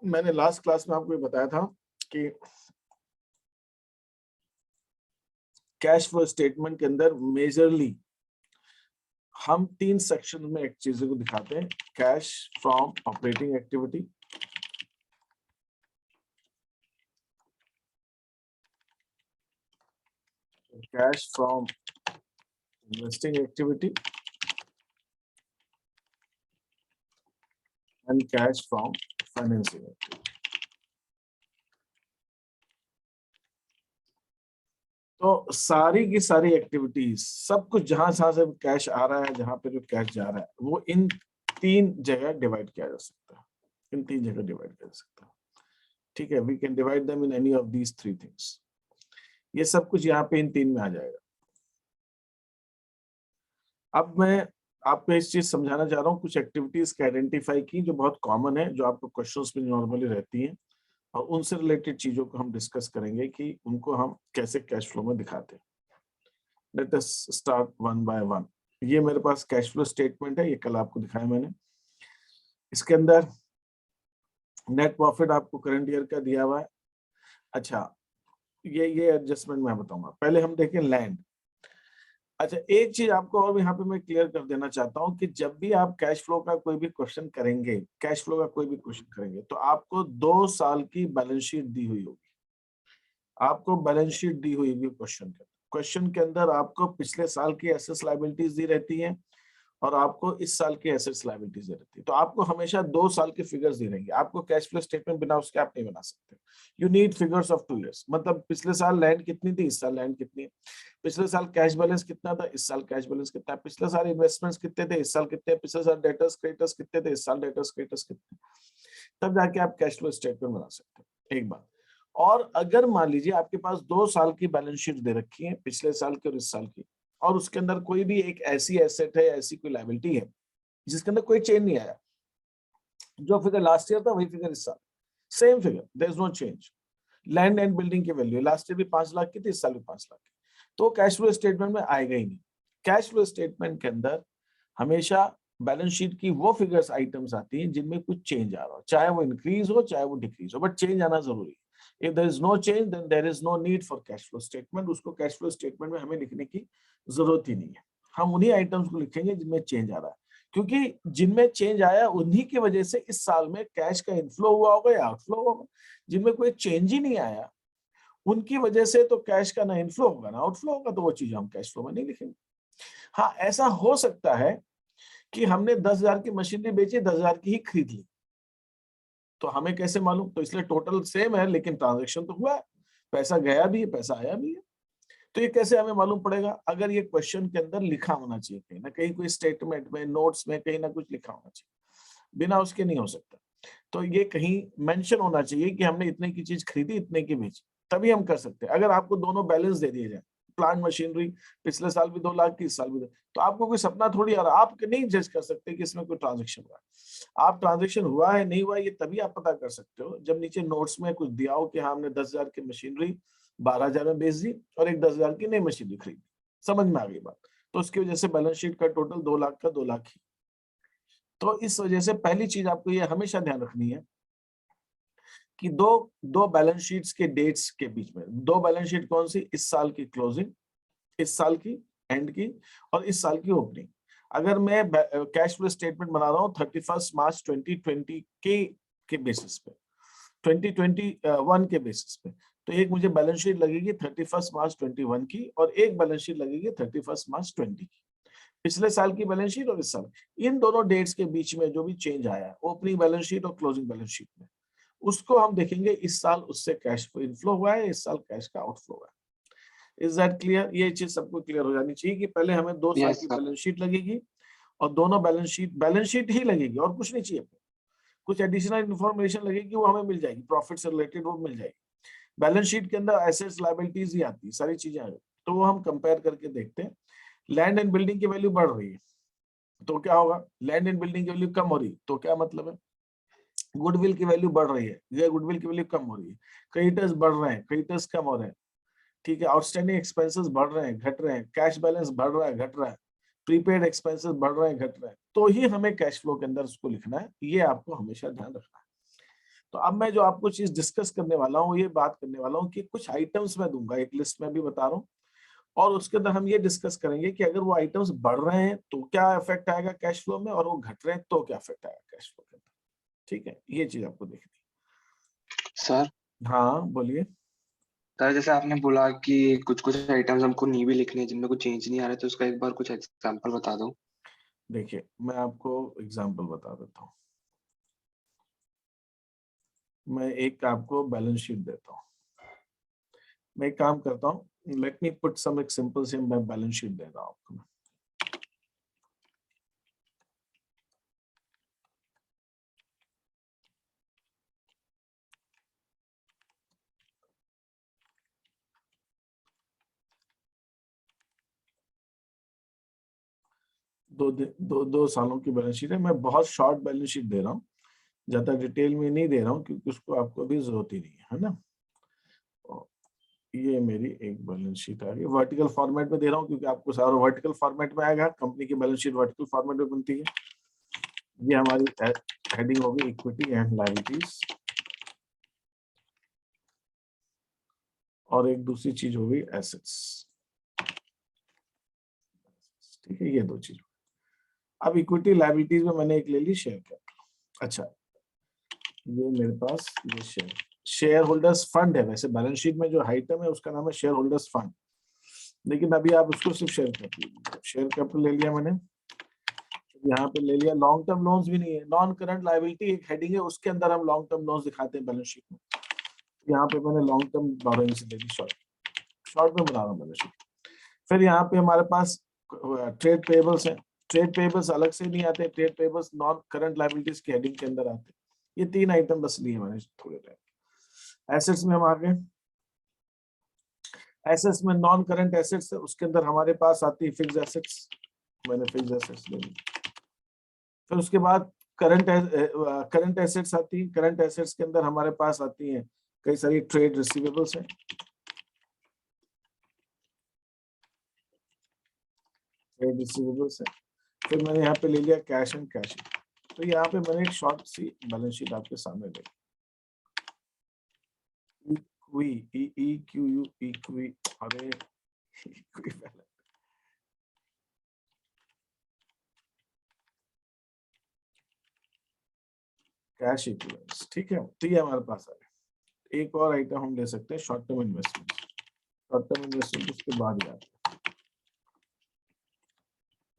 मैंने last class में आपको ये बताया था कि कैश फ्लो स्टेटमेंट के अंदर मेजरली हम 3 सेक्शन में एक चीजों को दिखाते हैं। Cash from operating activity, cash from investing activity and cash from financing activity. तो सारी की सारी एक्टिविटीज, सब कुछ जहां से कैश आ रहा है, जहां पे जो कैश जा रहा है, वो इन 3 जगह डिवाइड किया जा सकता है। इन 3 जगह डिवाइड किया जा सकता है। ठीक है, we can divide them in any of these 3 things. ये सब कुछ यहाँ पे इन 3 में आ जाएगा। अब मैं आपको इस चीज समझाना चाह रहा हूँ, कुछ एक्टिविटीज का आइडेंटिफाई की जो बहुत कॉमन है, जो आपको क्वेश्चंस में नॉर्मली रहती हैं, और उनसे रिलेटेड चीजों को हम डिस्कस करेंगे कि उनको हम कैसे कैश फ्लो में दिखाते हैं। Let us start one by one. ये मेरे पास कैश फ्लो स्टेटमेंट है, ये कल आपको दिखाया मैंने। इसके अंदर नेट प्रॉफिट आपको करंट ईयर का दिया हुआ है। अच्छा, ये एडजस्टमेंट मैं बताऊंगा। पहले हम देखें लैंड। अच्छा, एक चीज आपको और यहाँ पे मैं क्लियर कर देना चाहता हूँ कि जब भी आप कैश फ्लो का कोई भी क्वेश्चन करेंगे, कैश फ्लो का कोई भी क्वेश्चन करेंगे, तो आपको 2 साल की बैलेंस शीट दी हुई होगी। आपको बैलेंस शीट दी हुई होगी क्वेश्चन के अंदर आपको पिछले साल की एसेट्स लायबिलिटीज दी रहती हैं और आपको इस साल की एसेट्स लायबिलिटीज दी रहती है। तो आपको हमेशा 2 साल के फिगर्स दी रहेंगे। आपको कैश फ्लो स्टेटमेंट बिना उसके आप नहीं बना सकते। You need figures of 2 years। मतलब पिछले साल लैंड कितनी थी, इस साल लैंड कितनी है, पिछले साल कैश बैलेंस कितना था, इस साल कैश बैलेंस कितना है, पिछले साल इन्वेस्टमेंट्स कितने थे, इस साल कितने, पिछले साल डेटर्स क्रेडिटर्स कितने थे, इस साल डेटर्स क्रेडिटर्स कितने, तब जाके आप कैश फ्लो स्टेटमेंट बना सकते हैं। एक बात और, अगर मान लीजिए आपके पास 2 साल की बैलेंस शीट दे रखी है, पिछले साल की और इस साल की, और उसके अंदर कोई भी एक ऐसी एसेट है, ऐसी कोई लायबिलिटी है जिसके अंदर कोई चेंज नहीं आया, जो फिगर लास्ट ईयर था वही फिगर इस साल, same figure, there is no change. Land and building की वैल्यू लास्ट ईयर भी 5 लाख की थी, इस साल भी 5 लाख की, तो कैश फ्लो स्टेटमेंट में आएगा ही नहीं। कैश फ्लो स्टेटमेंट के अंदर हमेशा बैलेंस शीट की वो फिगर्स आइटम्स आती हैं जिनमें कुछ चेंज आ रहा हो, चाहे वो इंक्रीज हो चाहे वो डिक्रीज हो, बट चेंज आना जरूरी है। If there is no change then there is no need for cash flow statement. उसको कैश फ्लो स्टेटमेंट में हमें लिखने की जरूरत ही नहीं है। हम उन्हीं आइटम्स को लिखेंगे जिनमें चेंज आ रहा है, क्योंकि जिनमें चेंज आया उन्हीं की वजह से इस साल में कैश का इनफ्लो हुआ होगा या आउटफ्लो होगा। जिनमें कोई चेंज ही नहीं आया उनकी वजह से तो कैश का ना इनफ्लो होगा ना आउटफ्लो होगा, तो वो चीज हम कैश फ्लो में नहीं लिखेंगे। हाँ, ऐसा हो सकता है कि हमने 10,000 की मशीनरी बेची, 10,000 की ही खरीद ली, तो हमें कैसे मालूम? तो इसलिए टोटल सेम है लेकिन ट्रांजैक्शन तो हुआ है, पैसा गया भी है, पैसा आया भी है। तो ये कैसे हमें मालूम पड़ेगा? अगर ये क्वेश्चन के अंदर लिखा होना चाहिए, कहीं ना कहीं कोई स्टेटमेंट में, नोट्स में कहीं ना कुछ लिखा होना चाहिए, बिना उसके नहीं हो सकता। तो ये कहीं मेंशन होना चाहिए कि हमने इतने की चीज खरीदी, इतने की बेची, तभी हम कर सकते हैं। अगर आपको दोनों बैलेंस दे दिए जाए, प्लांट मशीनरी पिछले साल भी 2 लाख की, इस साल भी 2, तो आपको कोई सपना थोड़ी आ रहा, आप नहीं जज कर सकते कि इसमें कोई ट्रांजेक्शन हुआ है। आप ट्रांजेक्शन हुआ है नहीं हुआ है ये तभी आप पता कर सकते हो जब नीचे नोट्स में कुछ दिया हो कि हाँ हमने 10,000 की मशीनरी 12,000 में बेच दी और एक 10,000 की नई मशीनरी खरीदी। समझ में आ गई बात? तो उसकी वजह से बैलेंस शीट का टोटल 2 लाख का 2 लाख ही। तो इस वजह से पहली चीज आपको ये हमेशा ध्यान रखनी है कि दो दो बैलेंस शीट्स के डेट्स के बीच में, 2 बैलेंस शीट कौन सी? इस साल की क्लोजिंग, इस साल की एंड की, और इस साल की ओपनिंग। अगर मैं कैश फ्लो स्टेटमेंट बना रहा हूँ 31 मार्च 2020 के बेसिस पे, 2021 के बेसिस पे, तो एक मुझे बैलेंस शीट लगेगी 31 मार्च 21 की और एक बैलेंस शीट लगेगी 31 मार्च 20 की। पिछले साल की बैलेंस शीट और इस साल, इन दोनों डेट्स के बीच में जो भी चेंज आया है ओपनिंग बैलेंस शीट और क्लोजिंग बैलेंस शीट में, उसको हम देखेंगे इस साल उससे कैश इनफ्लो हुआ है, इस साल कैश का आउटफ्लो हुआ है। Is that clear? ये चीज सबको क्लियर हो जानी चाहिए कि पहले हमें 2 साल यस की सर। बैलेंस शीट लगेगी और दोनों बैलेंस शीट ही लगेगी और कुछ नहीं चाहिए। कुछ एडिशनल इन्फॉर्मेशन लगेगी वो हमें मिल जाएगी, प्रॉफिट से रिलेटेड वो मिल जाएगी। बैलेंस शीट के अंदर एसेट्स लायबिलिटीज ही आती है, सारी चीजें आ जाती, तो वो हम कंपेयर करके देखते हैं। लैंड एंड बिल्डिंग की वैल्यू बढ़ रही है तो क्या होगा? लैंड एंड बिल्डिंग की वैल्यू कम हो रही है तो क्या मतलब है? गुडविल की वैल्यू बढ़ रही है, ये गुडविल की वैल्यू कम हो रही है। क्रेडिटर्स बढ़ रहे हैं, क्रेडिटर्स कम हो रहे हैं। ठीक है, आउटस्टैंडिंग एक्सपेंसेस बढ़ रहे हैं, घट रहे हैं, कैश बैलेंस बढ़ रहा है, घट रहा है, प्रीपेड एक्सपेंसेस बढ़ रहे हैं, घट रहे हैं, तो ही हमें कैश फ्लो के अंदर उसको लिखना है। ये आपको हमेशा ध्यान रखना है। तो अब मैं जो आपको चीज डिस्कस करने वाला हूँ, ये बात करने वाला हूँ कि कुछ आइटम्स मैं दूंगा, एक लिस्ट में भी बता रहा हूँ, और उसके अंदर हम ये डिस्कस करेंगे कि अगर वो आइटम्स बढ़ रहे हैं तो क्या इफेक्ट आएगा कैश फ्लो में, और वो घट रहे हैं तो क्या इफेक्ट आएगा कैश फ्लो के अंदर। ठीक है, ये चीज आपको देखनी सर है। हाँ बोलिए। सर जैसे आपने बोला कि कुछ कुछ आइटम्स हमको नहीं भी लिखने हैं जिनमें कुछ चेंज नहीं आ रहा है, तो उसका एक बार कुछ एग्जांपल बता दो। देखिए मैं आपको एग्जांपल बता देता हूँ। मैं एक आपको बैलेंस शीट देता हूँ। मैं एक काम करता हूँ, लेट मी पुट सम एक सिंपल सी मैं बैलेंस शीट दे रहा हूँ आपको। दो सालों की बैलेंस शीट है। मैं बहुत शॉर्ट बैलेंस शीट दे रहा हूँ, ज्यादा डिटेल में नहीं दे रहा हूँ क्योंकि उसको आपको अभी जरूरत ही नहीं है ना। और ये मेरी एक बैलेंस शीट आ गई, वर्टिकल फॉर्मेट में दे रहा हूँ क्योंकि आपको सारा वर्टिकल फॉर्मेट में आएगा। कंपनी की बैलेंस शीट वर्टिकल फॉर्मेट में बनती है। ये हमारी हेडिंग होगी इक्विटी एंड लायबिलिटीज, और एक दूसरी चीज हो गई एसेट्स। ठीक है, ये दो चीज। अब इक्विटी लायबिलिटीज में मैंने एक ले ली शेयर कैपिटल। अच्छा, ये मेरे पास ये शेयर होल्डर्स फंड है। वैसे बैलेंस शीट में जो आइटम है उसका नाम है शेयर होल्डर्स फंड, लेकिन अभी आप उसको सिर्फ शेयर कैपिटल ले लिया मैंने। यहाँ पे ले लिया। लॉन्ग टर्म लोन्स भी नहीं है। नॉन करंट लायबिलिटी एक हेडिंग है, उसके अंदर हम लॉन्ग टर्म लोन्स दिखाते हैं बैलेंस शीट में। यहाँ पे मैंने लॉन्ग टर्म बोरोइंग्स ले ली, शॉर्ट में बना रहा हूँ बैलेंस शीट। फिर यहाँ पे हमारे पास ट्रेड पेबल्स है। ट्रेड पेबल्स अलग से नहीं आते, trade payables non current liabilities की हेडिंग के अंदर आते हैं। ये तीन आइटम बस लिए मैंने थोड़े टाइम। एसेट्स में हम आ गए। एसेट्स में नॉन करंट एसेट्स है, उसके अंदर हमारे पास आती है फिक्स एसेट्स। मैंने फिक्स एसेट्स ले ली। फिर उसके बाद करंट एसेट्स आती है। करंट एसेट्स के अंदर हमारे पास आती हैं कई सारी ट्रेड रिसीवेबल्स हैं। ट्रेड रिसीवेबल्स है। फिर मैंने यहाँ पे ले लिया कैश एंड कैश। तो यहाँ पे मैंने एक शॉर्ट सी बैलेंस शीट आपके सामने ली। इक्वी अरे कैश इक्विवेलेंट्स। ठीक है, तो ये हमारे पास आ गया। एक और आइटम हम ले सकते हैं short term investment. Short term investment उसके बाद ही आता है।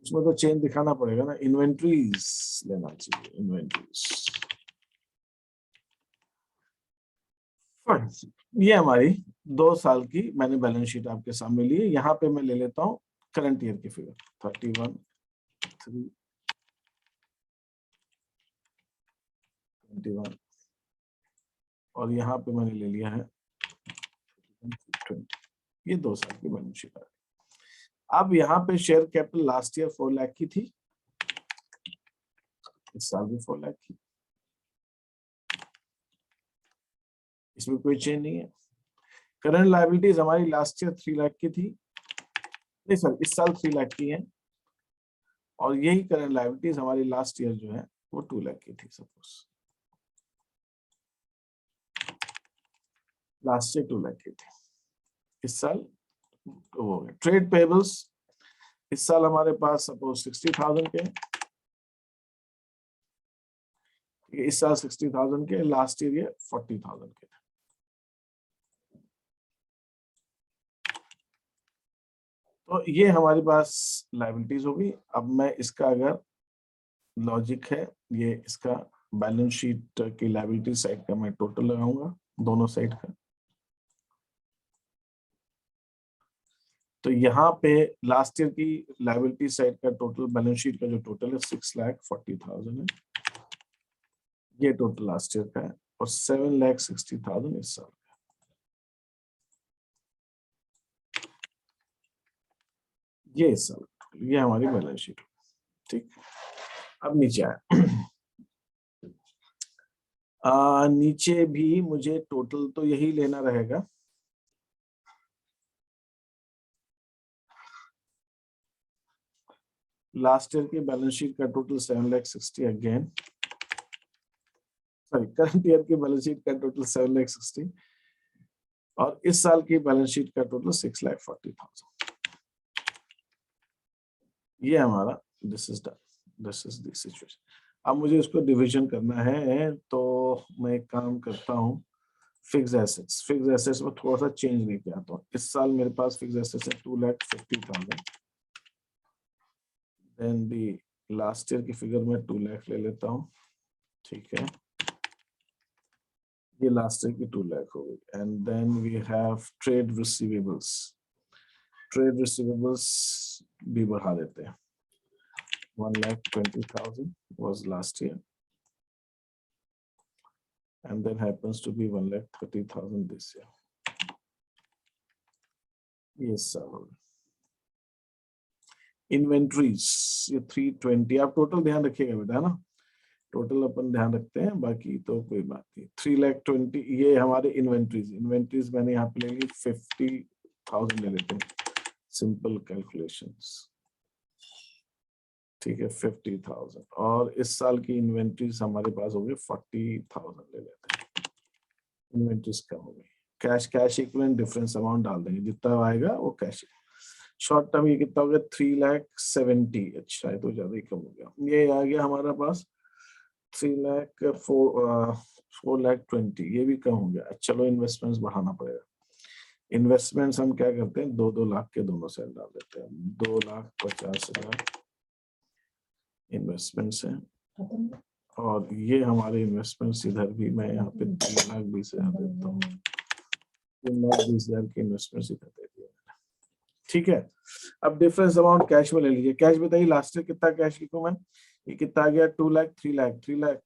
उसमें तो चेन दिखाना पड़ेगा ना, इन्वेंट्रीज लेना चाहिए, इन्वेंट्रीज। ये हमारी 2 साल की मैंने बैलेंस शीट आपके सामने ली है। यहाँ पे मैं ले लेता हूँ करंट ईयर की फिगर 31, और यहाँ पे मैंने ले लिया है 20। ये 2 साल की बैलेंस शीट है। अब यहाँ पे share capital last year 4 lakh की थी, इस साल भी 4 लाख की, इसमें कोई चेंज नहीं है। करंट लायबिलिटीज हमारी लास्ट ईयर 3 लाख की थी, नहीं सर इस साल 3 लाख की है, और यही करंट लायबिलिटीज हमारी लास्ट ईयर जो है वो 2 लाख की थी। सपोज लास्ट ईयर 2 लाख की थी, इस साल वो ट्रेड पेबल्स इस साल हमारे पास सपोज 60,000 के, इस साल 60,000 के, लास्ट ईयर ये 40,000 के थे। तो ये हमारे पास लायबिलिटीज होगी। अब मैं इसका अगर लॉजिक है, ये इसका बैलेंस शीट की लायबिलिटी साइड का मैं टोटल लगाऊंगा दोनों साइड का। तो यहाँ पे लास्ट ईयर की लायबिलिटी साइड का टोटल बैलेंस शीट का जो टोटल है 6,40,000 है, ये टोटल लास्ट ईयर का है, और 7,60,000 इस साल का। ये इस साल, ये हमारी बैलेंस शीट। ठीक, अब नीचे आए। नीचे भी मुझे टोटल तो यही लेना रहेगा। लास्ट ईयर की बैलेंस शीट का total 7,60,000 again, sorry current year की बैलेंस शीट का टोटल 7,60,000 और इस साल की बैलेंस शीट का टोटल 6,40,000। ये हमारा दिस इज द सिचुएशन। अब मुझे इसको डिवीजन करना है, तो मैं एक काम करता हूँ, फिक्स एसेट्स में थोड़ा सा चेंज लेके आता हूँ। इस साल मेरे पास फिक्स एसेट्स है 2,50,000। देन दी लास्ट ईयर की फिगर में 2 लाख ले लेता हूँ, ठीक है, ये लास्ट ईयर की 2 लाख हो गई। And then we have trade receivables भी बढ़ा देते हैं, 1,20,000 was last year and then happens to be 1,30,000 this year. Yes sir. Inventories ये 320, आप टोटल ध्यान रखिएगा बेटा, है ना, टोटल अपन ध्यान रखते हैं, बाकी तो कोई बात नहीं। 3,20,000 ये हमारे इन्वेंट्रीज मैंने यहाँ पे ले ली, 50,000 ले लेते हैं, सिंपल कैलकुलेशंस, ठीक है, 50,000। और इस साल की इन्वेंट्रीज हमारे पास हो गई 40,000 ले लेते हैं, इन्वेंट्रीज कम हो गई। कैश इक्विवेलेंट डिफरेंस अमाउंट डाल देंगे, जितना आएगा वो कैश। शॉर्ट टर्म ये कितना हो गया, 3,70,000, अच्छा है तो ज्यादा ही कम हो गया। ये आ गया हमारा पास 4,20,000, ये भी कम हो गया। चलो इन्वेस्टमेंट्स बढ़ाना पड़ेगा। इन्वेस्टमेंट्स हम क्या करते हैं, 2-2 लाख के दोनों साइड डाल देते हैं, 2,50,000 इन्वेस्टमेंट्स हैं। और ये हमारे इन्वेस्टमेंट्स इधर भी मैं यहाँ पे 3,20,000 देता हूँ, 3,20,000 के इन्वेस्टमेंट्स इधर दे दिए, ठीक है। अब डिफरेंस अमाउंट कैश में ले लीजिए। कैश बताइए लास्ट ईयर कितना कैश लिखूं मैं, ये कितना आ गया, 2 लाख, 3 लाख, 3 लाख,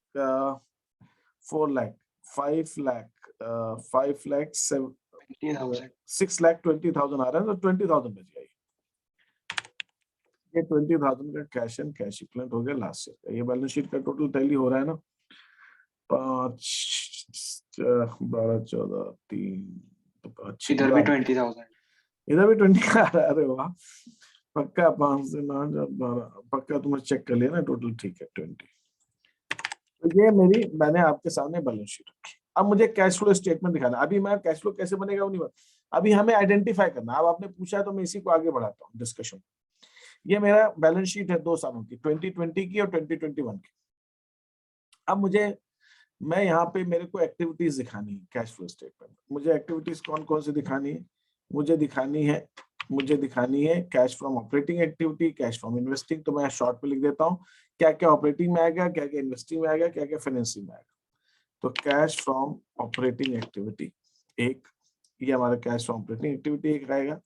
4 लाख, 5 लाख, 5 लाख 6,20,000 आ रहा है, तो 20,000 बच गया। ये 20,000 का कैश एंड कैश इक्विवेलेंट हो गया लास्ट ईयर का। ये बैलेंस शीट का टोटल टैली हो रहा है ना, 5, 12, 14, 3, 5, इधर भी 20,000, इधर भी 20 का आ रहा है। अरे वाह, पक्का 5 से 9, 12 पक्का, तुमने चेक कर लिया ना टोटल, ठीक है 20। तो ये मैंने आपके सामने बैलेंस शीट रखी। अब मुझे कैश फ्लो स्टेटमेंट दिखाना। अभी मैं कैश फ्लो कैसे बनेगा वो नहीं बता, अभी हमें आइडेंटिफाई करना। अब आपने पूछा है तो मैं इसी को आगे बढ़ाता हूँ डिस्कशन। ये मेरा बैलेंस शीट है 2 सालों की, 2020 की और 2021 की। अब मैं यहाँ पे मेरे को एक्टिविटीज दिखानी है कैश फ्लो स्टेटमेंट। मुझे एक्टिविटीज कौन कौन सी दिखानी है, मुझे दिखानी है cash from operating activity, cash from investing. तो मैं शॉर्ट में लिख देता हूँ क्या क्या ऑपरेटिंग में आएगा, क्या क्या इन्वेस्टिंग में आएगा, क्या क्या फाइनेंसिंग में आएगा। तो कैश फ्रॉम ऑपरेटिंग एक्टिविटी एक, ये हमारा कैश फ्रॉम ऑपरेटिंग एक्टिविटी एक आएगा।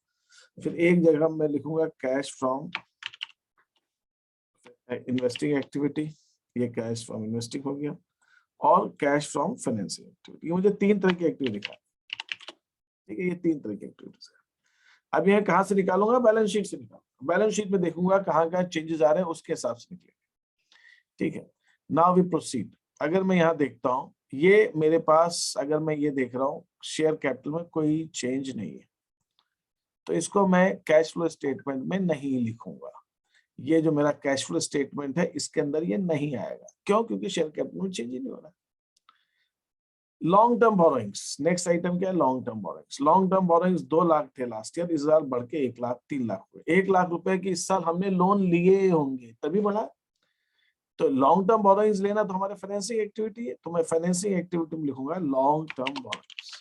फिर एक जगह मैं लिखूंगा कैश फ्रॉम इन्वेस्टिंग एक्टिविटी, ये कैश फ्रॉम इन्वेस्टिंग हो गया। और कैश फ्रॉम फाइनेंसिंग एक्टिविटी, मुझे 3 तरह की एक्टिविटी दिखा, ठीक है, ये 3 तरह की एक्टिविटीज है। अब यह कहां से निकालूंगा, बैलेंस शीट से निकालूंगा। बैलेंस शीट में देखूंगा कहाँ कहाँ चेंजेस आ रहे हैं, उसके हिसाब से निकलेंगे, ठीक है। Now we proceed. अगर मैं यहाँ देखता हूँ, ये मेरे पास, अगर मैं ये देख रहा हूँ शेयर कैपिटल में कोई चेंज नहीं है, तो इसको मैं कैश फ्लो स्टेटमेंट में नहीं लिखूंगा। ये जो मेरा कैश फ्लो स्टेटमेंट है इसके अंदर ये नहीं आएगा। क्यों? क्योंकि शेयर कैपिटल में चेंज ही नहीं हो रहा। Long term borrowings, next item क्या है, long term borrowings. Long term borrowings 2 lakh थे लास्ट ईयर, इस साल बढ़ के 1 लाख 3 लाख हुए। 1 लाख रुपए की इस साल हमने लोन लिए होंगे तभी बढ़ा। तो लॉन्ग टर्म बोरोइंग्स लेना तो हमारे फाइनेंसिंग एक्टिविटी है, तो मैं फाइनेंसिंग एक्टिविटी में लिखूंगा long term borrowings.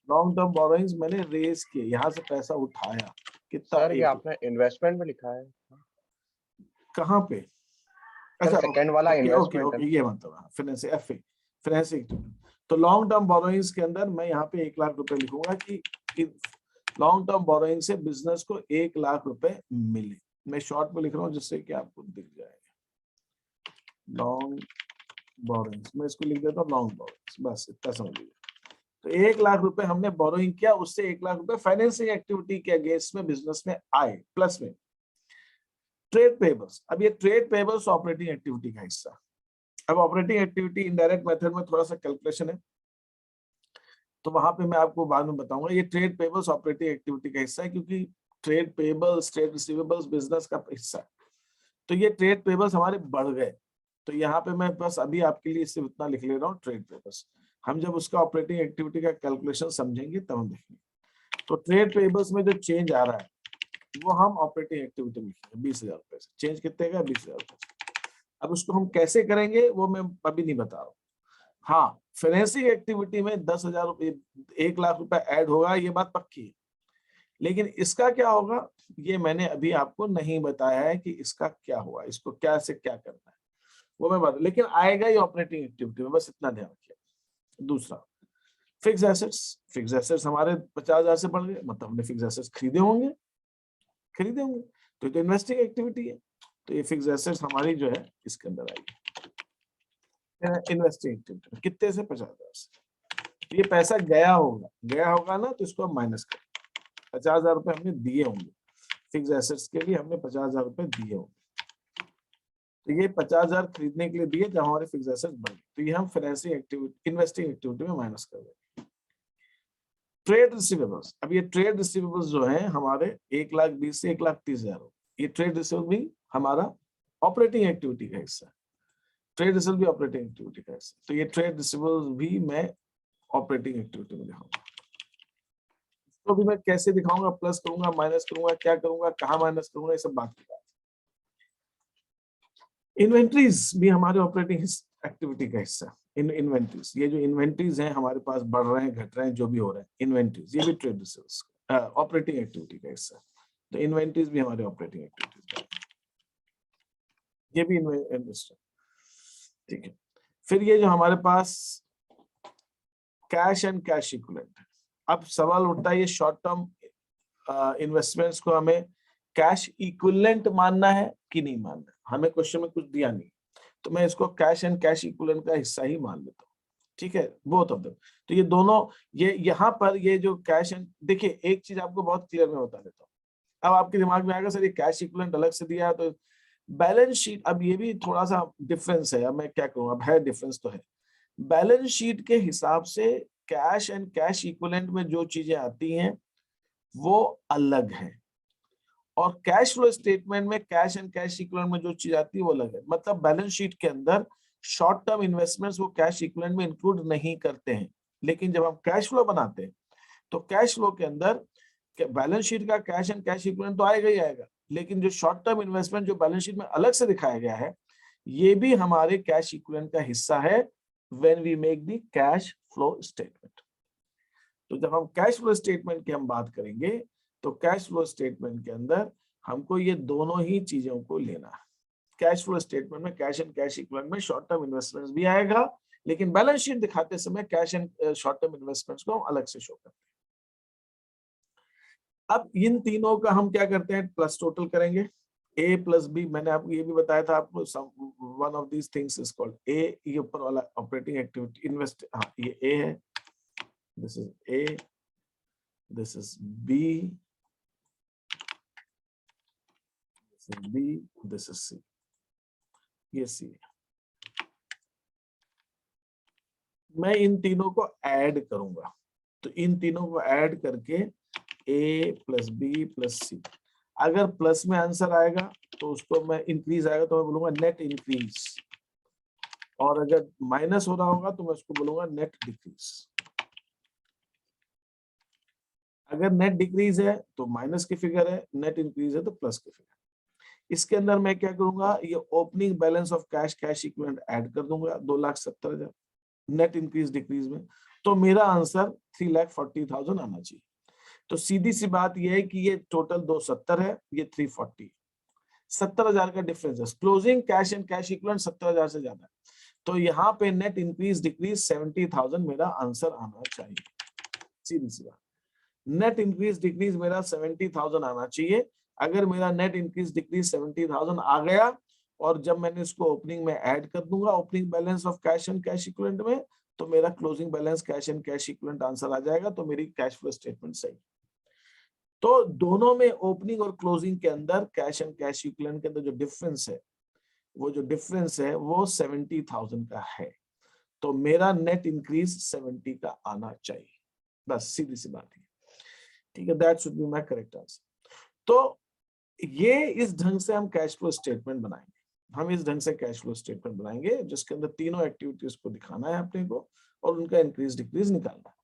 Long term borrowings मैंने रेज किए, यहाँ से पैसा उठाया, कितना, सर ये आपने इन्वेस्टमेंट में लिखा है कहाँ पे, सर, अच्छा सेकंड वाला ओके इन्वेस्टमेंट है। ये मतलब फाइनेंसिंग एफए, फाइनेंसिंग एक्टिविटी। तो लॉन्ग टर्म बोरोइंग्स के अंदर मैं यहाँ पे 1 लाख रुपए लिखूंगा कि लॉन्ग टर्म बोरोइंग से बिजनेस को 1 लाख रुपए मिले। मैं शॉर्ट में लिख रहा हूँ जिससे कि आपको दिख जाएगा। लॉन्ग बोरोइंग्स, मैं इसको लिख देता हूँ लॉन्ग बोरोइंग्स, बस इतना समझ लीजिए। तो 1 लाख रुपए हमने बोरोइंग किया, उससे 1 लाख रुपए फाइनेंसिंग एक्टिविटी के अगेंस्ट में बिजनेस में आए, प्लस में ट्रेड पेबल्स। अब ये ट्रेड पेबल्स ऑपरेटिंग एक्टिविटी का हिस्सा। अब ऑपरेटिंग एक्टिविटी इनडायरेक्ट मेथड में थोड़ा सा कैलकुलेशन है, तो वहां पे मैं आपको बाद में बताऊंगा। ये ट्रेड पेबल्स ऑपरेटिंग एक्टिविटी का हिस्सा है, क्योंकि trade payables, trade receivables business का हिस्सा है। तो ये ट्रेड पेबल्स हमारे बढ़ गए, तो यहाँ पे मैं बस अभी आपके लिए सिर्फ इतना लिख ले रहा हूँ, ट्रेड पेबल्स। हम जब उसका ऑपरेटिंग एक्टिविटी का कैलकुलेशन समझेंगे तब हम देखेंगे। तो ट्रेड पेबल्स में जो चेंज आ रहा है वो हम ऑपरेटिंग एक्टिविटी में लिखेंगे 20,000 रुपए से। चेंज कितने का? 20,000 रुपए से। अब उसको हम कैसे करेंगे वो मैं अभी नहीं बता रहा हूँ। हाँ, फाइनेंसिंग एक्टिविटी में 10,000 रुपए 1 लाख रुपए ऐड होगा, ये बात पक्की है। लेकिन इसका क्या होगा ये मैंने अभी आपको नहीं बताया है कि इसका क्या होगा, इसको क्या से क्या करना है वो मैं बता, लेकिन आएगा ही ऑपरेटिंग एक्टिविटी में, बस इतना ध्यान रखिए। दूसरा, फिक्स एसेट्स। फिक्स एसेट्स हमारे 50,000 से बढ़ गए, मतलब हमने फिक्स एसेट्स खरीदे होंगे, तो ये तो इन्वेस्टिंग एक्टिविटी है। तो ये फिक्स एसेट्स हमारी जो है इसके अंदर आएगी इन्वेस्टिंग एक्टिविटी में। कितने से? 50,000 से। ये पैसा गया होगा ना, तो इसको हम माइनस करें। 50,000 रुपए हमने दिए होंगे फिक्स एसेट्स के लिए, हमने 50,000 रुपए दिए होंगे। तो ये 50,000 खरीदने के लिए दिए जब हमारे फिक्स एसेट्स बढ़ गए, तो ये हम फाइनेंसिंग एक्टिविटी इन्वेस्टिंग एक्टिविटी में माइनस कर देंगे। Trade receivables. अब ये ट्रेड रिसीवेबल्स जो है हमारे 1,20,000 से 1,30,000, ये ट्रेड रिसीवेबल भी हमारा ऑपरेटिंग एक्टिविटी का हिस्सा है। ट्रेड रिसीवेबल भी ऑपरेटिंग एक्टिविटी का हिस्सा है। तो ये ट्रेड रिसीवेबल्स भी मैं ऑपरेटिंग एक्टिविटी में दिखाऊंगा। तो भी मैं कैसे दिखाऊंगा? प्लस करूंगा, माइनस करूंगा, क्या करूंगा, कहां माइनस करूंगा, ये सब बात की बात। इन्वेंट्रीज भी हमारे ऑपरेटिंग एक्टिविटी का हिस्सा। इन्वेंट्रीज, ये जो इन्वेंट्रीज हैं हमारे पास बढ़ रहे हैं, घट रहे हैं, जो भी हो रहे हैं, इन्वेंट्रीज ये भी ट्रेड रिसीवेबल्स ऑपरेटिंग एक्टिविटी का हिस्सा। तो इन्वेंट्रीज भी हमारे ऑपरेटिंग एक्टिविटीज का, ये भी इन्वेस्टर। ठीक है। फिर ये जो हमारे पास कैश एंड कैश इक्विवेलेंट है। अब सवाल उठता है ये शॉर्ट टर्म इन्वेस्टमेंट्स को हमें कैश इक्विवेलेंट मानना है कि नहीं मानना है। हमें क्वेश्चन में कुछ दिया नहीं, तो मैं इसको कैश एंड कैश इक्विवेलेंट का हिस्सा ही मान लेता हूँ। ठीक है, बोथ ऑफ देम। तो ये दोनों, ये यहाँ पर ये जो कैश एंड, देखिए एक चीज आपको बहुत क्लियर में बता देता हूँ। अब आपके दिमाग में आएगा सर ये कैश इक्विवेलेंट अलग से दिया है तो बैलेंस शीट, अब ये भी थोड़ा सा डिफरेंस है। अब मैं क्या करूँ, अब है डिफरेंस तो है। बैलेंस शीट के हिसाब से कैश एंड कैश इक्विवेलेंट में जो चीजें आती हैं वो अलग है, और कैश फ्लो स्टेटमेंट में कैश एंड कैश इक्विवेलेंट में जो चीज आती है वो अलग है। मतलब बैलेंस शीट के अंदर शॉर्ट टर्म इन्वेस्टमेंट्स वो कैश इक्विवेलेंट में इंक्लूड नहीं करते हैं, लेकिन जब हम कैश फ्लो बनाते हैं तो कैश फ्लो के अंदर बैलेंस शीट का कैश एंड कैश इक्विवेलेंट तो आएगा ही आएगा, लेकिन जो शॉर्ट टर्म इन्वेस्टमेंट जो बैलेंस शीट में अलग से दिखाया गया है ये भी हमारे कैश इक्विवेलेंट का हिस्सा है when we make the cash flow statement. तो जब हम कैश फ्लो स्टेटमेंट की हम बात करेंगे तो कैश फ्लो स्टेटमेंट के अंदर हमको ये दोनों ही चीजों को लेना है। कैश फ्लो स्टेटमेंट में कैश एंड कैश इक्विवेलेंट में शॉर्ट टर्म इन्वेस्टमेंट्स भी आएगा, लेकिन बैलेंस शीट दिखाते समय cash and short term investments को हम अलग से शो करते हैं। अब इन तीनों का हम क्या करते हैं, प्लस टोटल करेंगे। ए प्लस बी, मैंने आपको ये भी बताया था आपको, one of these things is called a. ये ऊपर वाला ऑपरेटिंग एक्टिविटी इन्वेस्ट, हाँ ये ए है, this is A, this is B, this is B, this is C, ये सी है। मैं इन तीनों को ऐड करूंगा, तो इन तीनों को ऐड करके ए प्लस बी प्लस सी, अगर प्लस में आंसर आएगा तो उसको मैं इंक्रीज आएगा तो मैं बोलूंगा नेट इंक्रीज, और अगर माइनस हो रहा होगा तो मैं उसको बोलूंगा नेट डिक्रीज। अगर नेट डिक्रीज है तो माइनस की फिगर है, नेट इंक्रीज है तो प्लस की फिगर। इसके अंदर मैं क्या करूंगा, ये opening balance of cash cash equivalent add कर दूंगा 2,70,000 नेट इंक्रीज डिक्रीज में, तो मेरा आंसर 3,40,000 आना चाहिए। तो सीधी सी बात यह है कि ये टोटल 270 है, ये 340, 70,000 का डिफरेंस है। Closing cash and cash equivalent 70,000 से ज्यादा है, तो यहाँ पे नेट इंक्रीज डिक्रीज 70,000 मेरा आंसर आना चाहिए। सीधी सी बात, नेट इंक्रीज डिक्रीज मेरा 70,000 आना चाहिए। अगर मेरा नेट इंक्रीज डिक्रीज 70,000 आ गया, और जब मैंने इसको ओपनिंग में ऐड कर दूंगा opening balance of cash and cash equivalent में, तो मेरा closing balance cash and cash equivalent answer आ जाएगा, तो मेरी कैश फ्लो स्टेटमेंट सही। तो दोनों में ओपनिंग और क्लोजिंग के अंदर कैश एंड कैश इक्विवेलेंट के अंदर जो डिफरेंस है, वो जो डिफरेंस है वो 70,000 का है, तो मेरा नेट इंक्रीज 70 का आना चाहिए। बस सीधी सी बात है, ठीक है, that should be my correct answer. तो ये इस ढंग से हम कैश फ्लो स्टेटमेंट बनाएंगे। हम इस ढंग से कैश फ्लो स्टेटमेंट बनाएंगे जिसके अंदर तीनों एक्टिविटीज को दिखाना है अपने को और उनका इंक्रीज डिक्रीज निकालना है।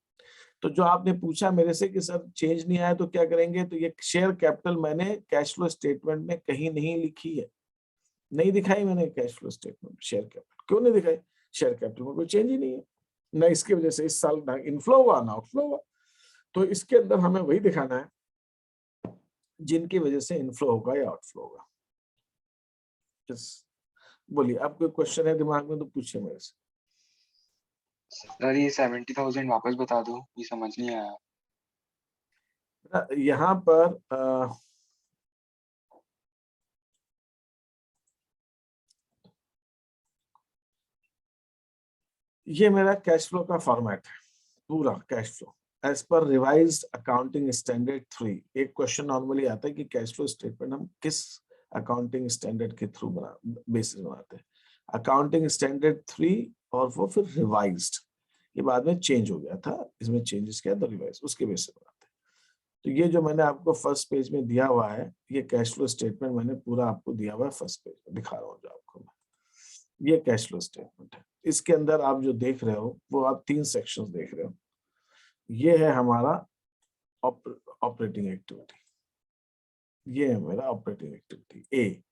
तो जो आपने पूछा मेरे से कि सर चेंज नहीं आया तो क्या करेंगे, तो ये शेयर कैपिटल मैंने कैश फ्लो स्टेटमेंट में कहीं नहीं लिखी है, नहीं दिखाई मैंने cash flow statement share capital. क्यों नहीं दिखाई? शेयर कैपिटल में कोई चेंज ही नहीं है, ना इसकी वजह से इस साल ना इनफ्लो हुआ ना आउटफ्लो हुआ। तो इसके अंदर हमें वही दिखाना है जिनकी वजह से इनफ्लो होगा या आउटफ्लो होगा। बोलिए, आपको क्वेश्चन है दिमाग में तो पूछिए मेरे से। सर ये 70,000 वापस बता दो, ये समझ नहीं आया। यहाँ पर ये मेरा कैश फ्लो का फॉर्मेट है, पूरा cash flow as per revised accounting standard 3। एक क्वेश्चन नॉर्मली आता है कि कैश फ्लो स्टेटमेंट हम किस अकाउंटिंग स्टैंडर्ड के थ्रू बेसिस बनाते हैं। अकाउंटिंग स्टैंडर्ड 3 और वो फिर रिवाइज्ड, ये बाद में चेंज हो गया था, इसमें चेंजेस किया तो रिवाइज उसके बेसिस बनाते हैं। तो ये जो मैंने आपको फर्स्ट पेज में दिया हुआ है, ये कैश फ्लो स्टेटमेंट मैंने पूरा आपको दिया हुआ है, फर्स्ट पेज में दिखा रहा हूँ जो आपको मैं। ये कैश फ्लो स्टेटमेंट है। इसके अंदर आप जो देख रहे हो वो आप 3 सेक्शंस देख रहे हो। ये है हमारा ऑपरेटिंग एक्टिविटी, ये है मेरा ऑपरेटिंग एक्टिविटी ए।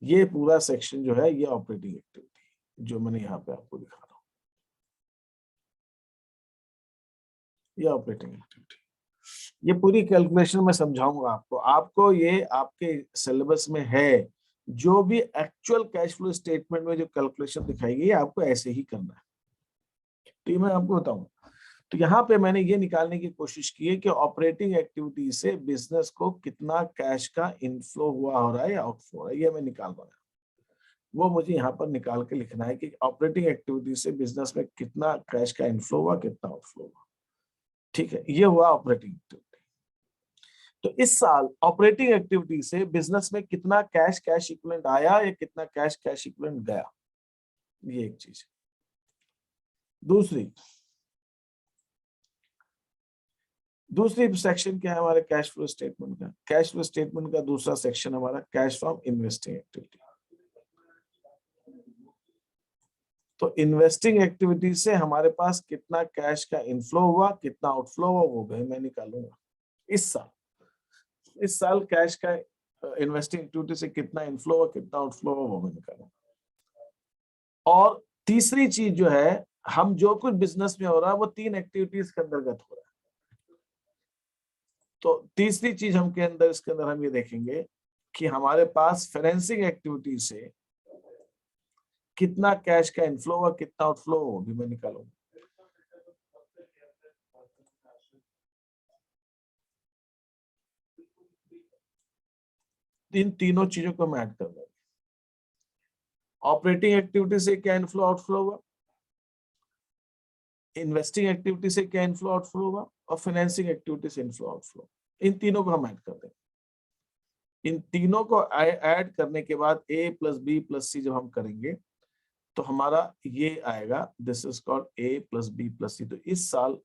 ये पूरा सेक्शन जो है ये ऑपरेटिंग एक्टिविटी जो मैंने यहाँ पे आपको दिखा रहा हूँ, ये ऑपरेटिंग एक्टिविटी। ये पूरी कैलकुलेशन मैं समझाऊंगा आपको, आपको ये आपके सिलेबस में है। जो भी एक्चुअल कैश फ्लो स्टेटमेंट में जो कैलकुलेशन दिखाई गई आपको ऐसे ही करना है, तो ये मैं आपको बताऊंगा। तो यहाँ पे मैंने ये निकालने की कोशिश की है कि ऑपरेटिंग एक्टिविटी से बिजनेस को कितना कैश का इनफ्लो हुआ हो रहा है या आउटफ्लो हो रहा है, ये मैं निकाल रहा हूँ। वो मुझे यहाँ पर निकाल के लिखना है कि ऑपरेटिंग एक्टिविटी से बिजनेस में कितना कैश का इनफ्लो हुआ, कितना आउटफ्लो हुआ। ठीक है, ये हुआ ऑपरेटिंग एक्टिविटी। तो इस साल ऑपरेटिंग एक्टिविटी से बिजनेस में कितना कैश इक्विवेलेंट आया या कितना कैश इक्विवेलेंट गया, ये एक चीज है। दूसरी सेक्शन क्या है हमारे कैश फ्लो स्टेटमेंट का? कैश फ्लो स्टेटमेंट का दूसरा सेक्शन हमारा कैश फ्रॉम इन्वेस्टिंग एक्टिविटी। तो इन्वेस्टिंग एक्टिविटी से हमारे पास कितना कैश का इनफ्लो हुआ, कितना आउटफ्लो हुआ, वो भी मैं निकालूंगा इस साल कैश का इन्वेस्टिंग एक्टिविटी से कितना इनफ्लो हुआ, कितना आउटफ्लो हुआ, वो मैं निकालूंगा। और तीसरी चीज जो है, हम जो कुछ बिजनेस में हो रहा है वो 3 एक्टिविटीज के अंतर्गत हो रहा है। तो तीसरी चीज हम के अंदर इसके अंदर हम ये देखेंगे कि हमारे पास फाइनेंसिंग एक्टिविटी से कितना कैश का इनफ्लो हुआ, कितना आउटफ्लो हुआ, भी मैं निकालूंगा। इन तीनों चीजों को मैं ऐड कर दूंगा। ऑपरेटिंग एक्टिविटी से क्या इनफ्लो आउटफ्लो हुआ, इन्वेस्टिंग एक्टिविटी से क्या इनफ्लो आउटफ्लो हुआ, और फाइनेंसिंग एक्टिविटी से इनफ्लो आउटफ्लो, इन तीनों को हम ऐड कर देंगे। इन तीनों को ऐड करने के बाद a plus B plus C जब हम करेंगे तो हमारा ये आएगा, this is called a plus B plus C. तो इस साल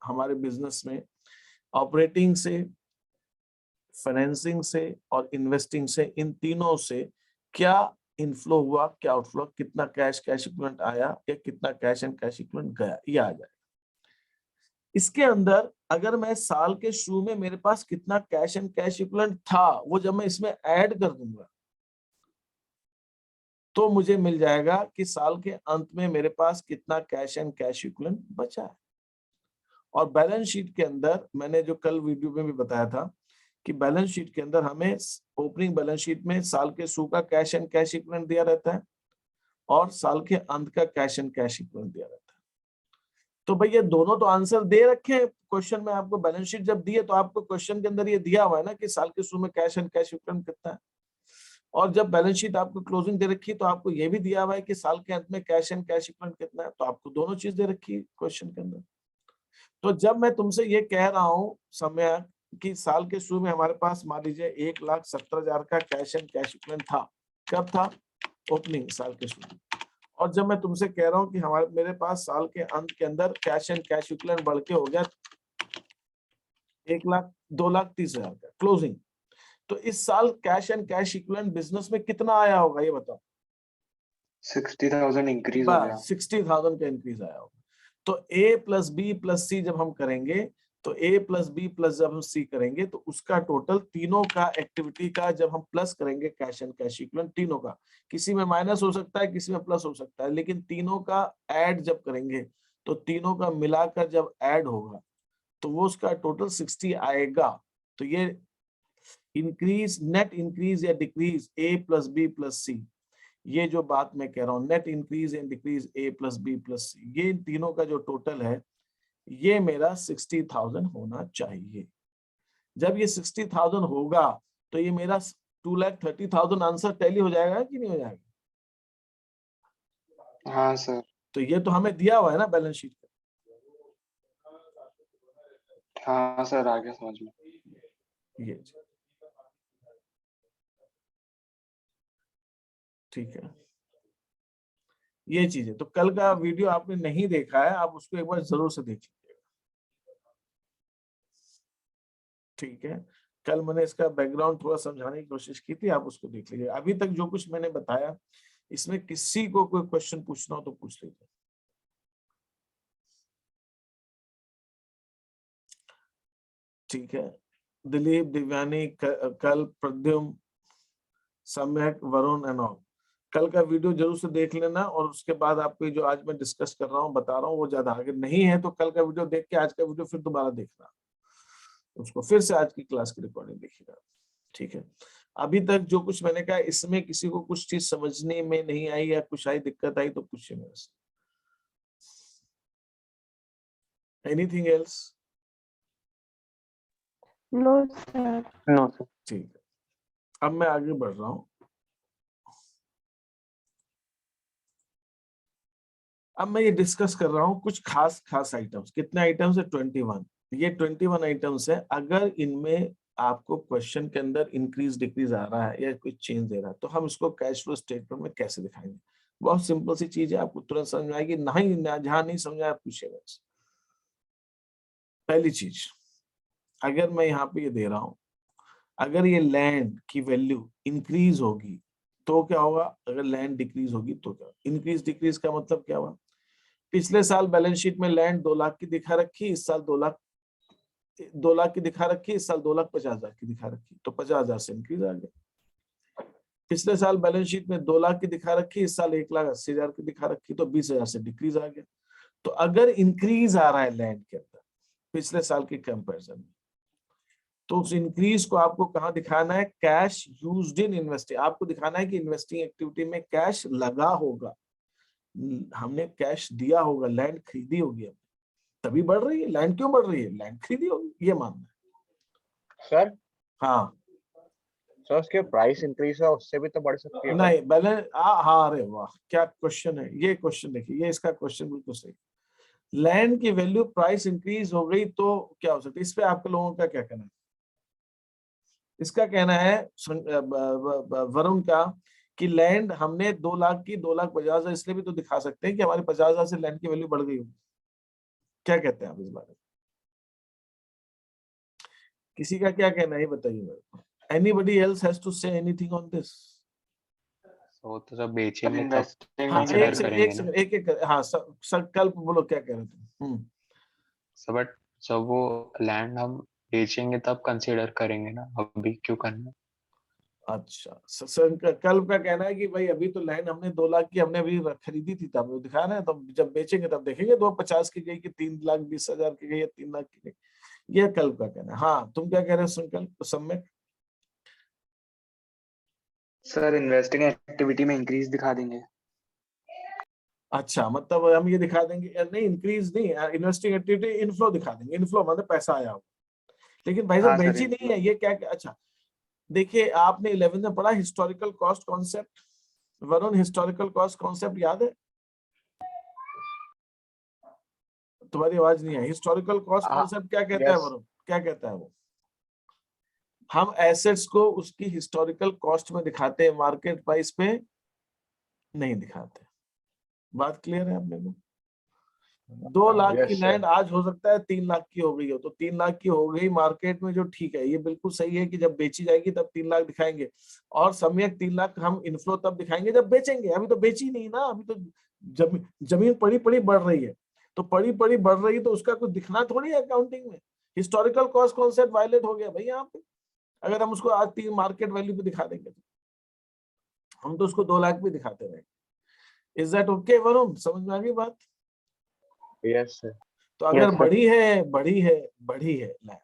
हमारे बिजनेस में ऑपरेटिंग से, फाइनेंसिंग से और इन्वेस्टिंग से, इन तीनों से क्या इनफ्लो हुआ, क्या आउटफ्लो, कितना कैश इक्विवेलेंट आया या कितना कैश इक्विवेलेंट गया, ये आ जाएगा। इसके अंदर अगर मैं साल के शुरू में मेरे पास कितना कैश इक्विवेलेंट था, वो जब मैं इसमें ऐड कर दूंगा तो मुझे मिल जाएगा कि साल के अंत में मेरे पास कितना कैश इक्विवेलेंट बचा है। और बैलेंस शीट के अंदर मैंने जो कल वीडियो में भी बताया था कि बैलेंस शीट के अंदर हमें ओपनिंग बैलेंस शीट में साल के शुरू का कैश इक्विवेलेंट दिया रहता है और साल के अंत का कैश इक्विवेलेंट दिया रहता है। तो भाई ये दोनों तो आंसर दे रखे हैं क्वेश्चन में। आपको बैलेंस शीट जब दी है तो आपको क्वेश्चन के अंदर ये दिया हुआ है ना कि साल के शुरू में कैश इक्विवेलेंट कितना है, और जब बैलेंस शीट आपको क्लोजिंग दे रखी है तो आपको ये भी दिया हुआ है कि साल के अंत में कैश इक्विवेलेंट कितना है। तो आपको दोनों चीज दे रखी है क्वेश्चन के अंदर। तो जब मैं तुमसे ये कह रहा हूँ समय कि साल के शुरू में हमारे पास मान लीजिए 1,70,000 का कैश इक्विवेलेंट था, कब था? ओपनिंग साल के शुरू। और जब मैं तुमसे कह रहा हूँ कि मेरे पास साल के अंत के अंदर कैश इक्विवेलेंट बढ़ के हो गया 1,02,30,000 का क्लोजिंग, तो इस साल cash and cash equivalent business में कितना आया होगा ये बताओ? 60,000 इंक्रीज हो गया। 60,000 का इंक्रीज आया होगा। तो A plus B plus C जब हम करेंगे, तो A प्लस बी प्लस जब हम सी करेंगे, तो उसका टोटल तीनों का एक्टिविटी का जब हम प्लस करेंगे कैश एंड कैश इक्विवेलेंट तीनों का, किसी में माइनस हो सकता है, किसी में प्लस हो सकता है, लेकिन तीनों का ऐड जब करेंगे तो तीनों का मिलाकर जब ऐड होगा तो वो उसका टोटल 60 आएगा। तो ये इंक्रीज, नेट इंक्रीज या decrease A plus B plus C, ये जो बात मैं कह रहा हूँ, net increase and decrease A plus B plus C, ये तीनों का जो टोटल है ये मेरा 60,000 होना चाहिए। जब ये 60,000 होगा तो ये मेरा 2,30,000 आंसर टैली हो जाएगा कि नहीं हो जाएगा? हाँ सर। तो ये तो हमें दिया हुआ है ना बैलेंस शीट पे। हाँ सर, आ गया समझ में। ये ठीक है, ये चीज है। तो कल का वीडियो आपने नहीं देखा है, आप उसको एक बार जरूर से देख लीजिएगा, ठीक है? कल मैंने इसका बैकग्राउंड थोड़ा समझाने की कोशिश की थी, आप उसको देख लीजिए। अभी तक जो कुछ मैंने बताया, इसमें किसी को कोई क्वेश्चन पूछना हो तो पूछ लीजिए। ठीक है, दिलीप, दिव्यानी, कल, प्रद्युम्न, सम्यक, वरुण एंड ऑल, कल का वीडियो जरूर से देख लेना। और उसके बाद आपको जो आज मैं डिस्कस कर रहा हूँ, बता रहा हूँ, वो ज्यादा आगे नहीं है तो कल का वीडियो देख के आज का वीडियो फिर दोबारा देखना, उसको फिर से आज की क्लास की रिकॉर्डिंग देखिएगा, ठीक है? अभी तक जो कुछ मैंने कहा, इसमें किसी को कुछ चीज समझने में नहीं आई या कुछ आई, दिक्कत आई तो पूछिए मेरे से। Anything else? No sir. No sir. ठीक है, अब मैं आगे बढ़ रहा हूँ। अब मैं ये डिस्कस कर रहा हूँ कुछ खास खास आइटम्स। कितने आइटम्स है? 21। ये 21 आइटम्स है। अगर इनमें आपको क्वेश्चन के अंदर इंक्रीज डिक्रीज आ रहा है या कोई चेंज दे रहा है, तो हम इसको कैश फ्लो स्टेटमेंट में कैसे दिखाएंगे? बहुत सिंपल सी चीज है, आपको तुरंत समझ में आएगी। नहीं, जहां नहीं समझ आया पूछिएगा। पहली चीज, अगर मैं यहाँ पे ये दे रहा हूं, अगर ये लैंड की वैल्यू इंक्रीज होगी तो क्या होगा, अगर लैंड डिक्रीज होगी तो क्या? इंक्रीज डिक्रीज का मतलब क्या हुआ? पिछले साल बैलेंस शीट में लैंड 2 लाख की दिखा रखी, इस साल 2 लाख की दिखा रखी, इस साल 2,50,000 की दिखा रखी, तो 50,000 से इंक्रीज आ गया। पिछले साल बैलेंस शीट में 2 लाख की दिखा रखी, इस साल 1,80,000 की दिखा रखी, तो 20,000 से डिक्रीज आ गया। तो अगर इंक्रीज आ रहा है लैंड के अंदर पिछले साल के कंपैरिजन में, तो उस इंक्रीज को आपको कहां दिखाना है? Cash used in investing. आपको दिखाना है कि इन्वेस्टिंग एक्टिविटी में कैश लगा होगा, हमने कैश दिया होगा, लैंड खरीदी होगी, तभी बढ़ रही है। लैंड क्यों बढ़ रही है? लैंड खरीदी होगी, ये मानना है। सर हाँ, सर उसके प्राइस इंक्रीज है, उससे भी तो बढ़ सकती है। नहीं बैलेंस, हाँ, अरे वाह क्या क्वेश्चन है ये। क्वेश्चन देखिए, ये इसका क्वेश्चन बिल्कुल सही। लैंड की वैल्यू प्राइस इंक्रीज हो गई तो क्या हो सकता है? इस पे आपके लोगों का क्या कहना है? इसका कहना है वरुण का कि लैंड हमने 2 लाख की 2,50,000 इसलिए भी तो दिखा सकते हैं कि हमारे 50,000 से लैंड की वैल्यू बढ़ गई होगी। क्या कहते हैं आप इस बारे में? किसी का क्या कहना है बताइए मेरे को। Anybody else has to say anything on this? वो तो जब बेचेंगे तब इन्वेस्टिंग हाँ, consider एक करेंगे सेकंड, ना। एक हाँ सर, कल बोलो क्या कह रहे थे? बट जब वो लैंड हम बेचेंगे तब कंसीडर करेंगे ना, अभी क्यों करना? अच्छा, सर कल का कहना है कि भाई अभी तो लैंड हमने 2 लाख की हमने अभी खरीदी थी, तब दिखा रहे हैं, तब जब बेचेंगे तब देखेंगे 2,50,000 की गई कि 3,20,000 की गई या 3 लाख की गई। ये कल का कहना है। हाँ, तुम क्या कह रहे हो संकल्प, सम्यक? सर इन्वेस्टिंग एक्टिविटी में इंक्रीज दिखा देंगे। अच्छा, मतलब हम ये दिखा देंगे, नहीं इंक्रीज नहीं, इन्वेस्टिंग एक्टिविटी इनफ्लो दिखा देंगे। इनफ्लो मतलब पैसा आया हो, लेकिन भाई साहब हाँ सर, बेची नहीं है ये क्या? अच्छा देखिए, आपने 11th में पढ़ा historical cost concept. Varun, historical cost concept याद है? तुम्हारी आवाज नहीं है। हिस्टोरिकल कॉस्ट कॉन्सेप्ट क्या कहता है यस वरुण, क्या कहता है वो? हम एसेट्स को उसकी हिस्टोरिकल कॉस्ट में दिखाते हैं, मार्केट प्राइस पे नहीं दिखाते। बात क्लियर है आप लोगों को? 2 लाख की Yes, sir. लैंड आज हो सकता है 3 लाख की हो गई हो, तो 3 लाख की हो गई मार्केट में, जो ठीक है, ये बिल्कुल सही है कि जब बेची जाएगी तब 3 लाख दिखाएंगे, और सम्यक 3 लाख हम इनफ्लो तब दिखाएंगे जब बेचेंगे। अभी तो बेची नहीं ना, अभी तो जमीन पड़ी पड़ी बढ़ रही है, तो पड़ी पड़ी बढ़ रही है तो उसका कुछ दिखना थोड़ी है अकाउंटिंग में। हिस्टोरिकल कॉस्ट कॉन्सेप्ट वायलेट हो गया भाई यहाँ पे, अगर हम उसको आज 3 मार्केट वैल्यू पे दिखा देंगे तो हम तो उसको 2 लाख भी दिखाते रहेंगे। इज दैट ओके वरुण, समझ में आ गई बात? Yes, sir. तो अगर Yes, sir. बढ़ी है लैंड,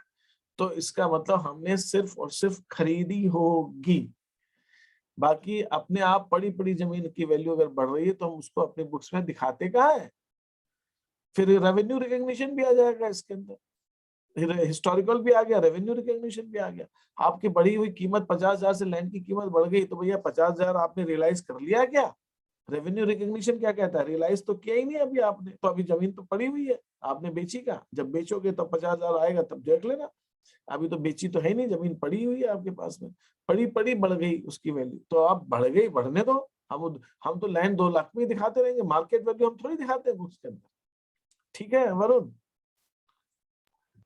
तो इसका मतलब हमने सिर्फ और सिर्फ खरीदी होगी। बाकी अपने आप पड़ी पड़ी जमीन की वैल्यू अगर बढ़ रही है तो हम उसको अपने बुक्स में दिखाते कहाँ है? फिर रेवेन्यू रिकग्निशन भी आ जाएगा इसके अंदर, हिस्टोरिकल भी आ गया, रेवेन्यू रिकग्निशन भी आ गया। आपकी बढ़ी हुई कीमत 50,000 से लैंड की कीमत बढ़ गई, तो भैया 50,000 आपने रियलाइज कर लिया क्या? रेवेन्यू रिकग्निशन क्या कहता है? रियलाइज तो किया ही नहीं अभी आपने, तो अभी जमीन तो पड़ी हुई है, आपने बेची का, जब बेचोगे तब 50,000 आएगा तब देख लेना। अभी तो बेची तो है नहीं, जमीन पड़ी हुई है आपके पास में, पड़ी पड़ी बढ़ गई उसकी वैल्यू, तो आप बढ़ गई, बढ़ने दो। हम तो लैंड 2 लाख में दिखाते रहेंगे, मार्केट वैल्यू हम थोड़ी दिखाते हैं बुक्स के अंदर। ठीक है वरुण?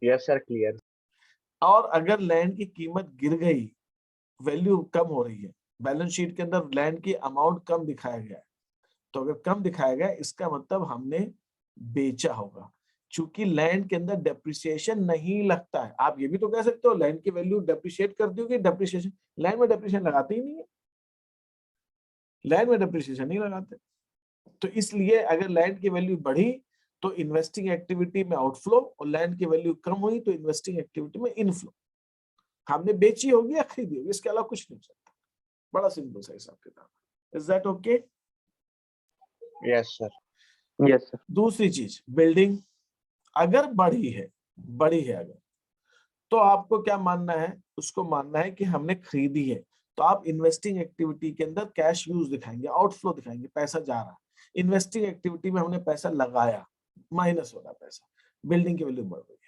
Yes, sir. Clear. और अगर लैंड की कीमत गिर गई, वैल्यू कम हो रही है, बैलेंस शीट के अंदर लैंड की अमाउंट कम दिखाया गया है, तो अगर कम दिखाया गया इसका मतलब हमने बेचा होगा। चूंकि लैंड के अंदर डेप्रिसिएशन नहीं लगता है, आप ये भी तो कह सकते हो लैंड की वैल्यू डेप्रिशिएट कर दी, डेप्रिसिएशन, लैंड में डेप्रिसिएशन लगाते ही नहीं है, लैंड में डेप्रिसिएशन नहीं लगाते। तो इसलिए अगर लैंड की वैल्यू बढ़ी तो इन्वेस्टिंग एक्टिविटी में आउटफ्लो, और लैंड की वैल्यू कम हुई तो इन्वेस्टिंग एक्टिविटी में इनफ्लो। हमने बेची होगी या खरीदी होगी, इसके अलावा कुछ नहीं हो सकता। बड़ा सिंपल सा हिसाब किताब। Is that okay? Yes, sir. Yes, sir. दूसरी चीज, बिल्डिंग अगर बढ़ी है अगर, तो आपको क्या मानना है? उसको मानना है कि हमने खरीदी है, तो आप इन्वेस्टिंग एक्टिविटी के अंदर कैश यूज दिखाएंगे, आउटफ्लो दिखाएंगे, पैसा जा रहा है। इन्वेस्टिंग एक्टिविटी में हमने पैसा लगाया, माइनस हो रहा है पैसा, बिल्डिंग की वैल्यू बढ़ रही है।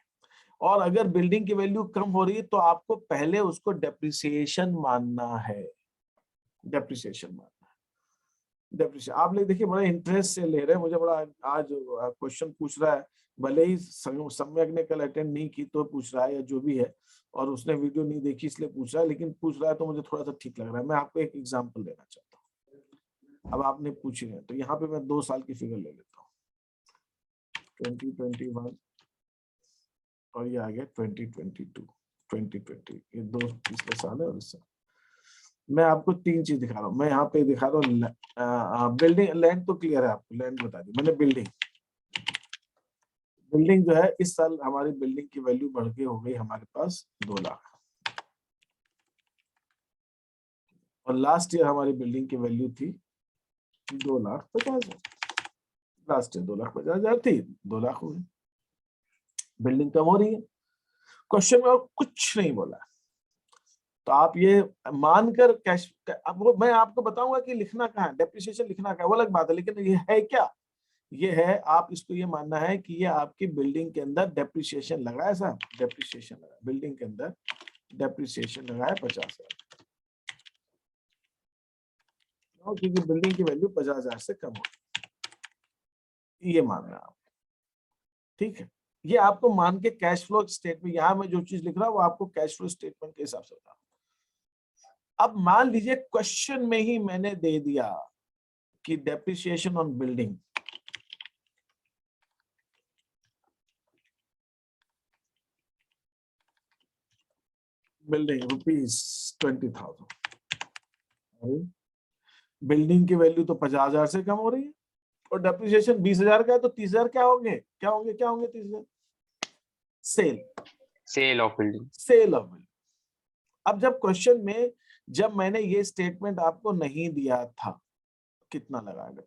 और अगर बिल्डिंग की वैल्यू कम हो रही है तो आपको पहले उसको डेप्रिसिएशन मानना है, डेप्रिसिएशन मानना है, डेप्रिसिएशन। आप लोग देखिए बड़ा इंटरेस्ट से ले रहे हैं, मुझे बड़ा आज क्वेश्चन पूछ रहा है, भले ही सम्यक ने कल अटेंड नहीं की तो पूछ रहा है या जो भी है, और उसने वीडियो नहीं देखी इसलिए पूछ रहा है, लेकिन पूछ रहा है तो मुझे थोड़ा सा ठीक लग रहा है। मैं आपको एक एग्जांपल देना चाहता हूँ, अब आपने पूछी है तो यहाँ पे मैं 2 साल की फिगर ले लेता हूँ, 2021 और ये आ गया 2022, 2020, ये 2 पिछले साल है और इस साल। मैं आपको 3 चीज दिखा रहा हूँ, मैं यहाँ पे दिखा रहा हूँ बिल्डिंग, लैंड तो क्लियर है, आपको लैंड बता दी मैंने। बिल्डिंग जो है, इस साल हमारी बिल्डिंग की वैल्यू बढ़ के हो गई हमारे पास 2 लाख, और लास्ट ईयर हमारी बिल्डिंग की वैल्यू थी 2,50,000। लास्ट ईयर 2,50,000 थी, 2 लाख हो गई। बिल्डिंग कम हो रही है, क्वेश्चन में और कुछ नहीं बोला, तो आप ये मानकर कैश, अब वो मैं आपको बताऊंगा कि लिखना कहाँ है, डेप्रिसिएशन लिखना कहाँ है, वो अलग बात है, लेकिन ये है क्या? ये है, आप इसको ये मानना है कि ये आपकी बिल्डिंग के अंदर डेप्रिसिएशन लगा है साहब, डेप्रिसिएशन लगा, बिल्डिंग के अंदर डेप्रिसिएशन लगा है 50,000, क्योंकि बिल्डिंग की वैल्यू 50,000 से कम हो, ये मानना है आप। ठीक है, ये आपको मान के कैश फ्लो स्टेटमेंट, यहाँ मैं जो चीज लिख रहा हूँ वो आपको कैश फ्लो स्टेटमेंट के हिसाब से बता रहा हूं। अब मान लीजिए क्वेश्चन में ही मैंने दे दिया कि डेप्रिसिएशन ऑन बिल्डिंग ₹20,000, बिल्डिंग की वैल्यू तो 50,000 से कम हो रही है, और डेप्रिसिएशन 20,000 का है, तो 30,000 क्या होंगे 30,000? Sale of building. Sale of building. अब जब क्वेश्चन में, जब मैंने ये स्टेटमेंट आपको नहीं दिया था कितना लगाएगा,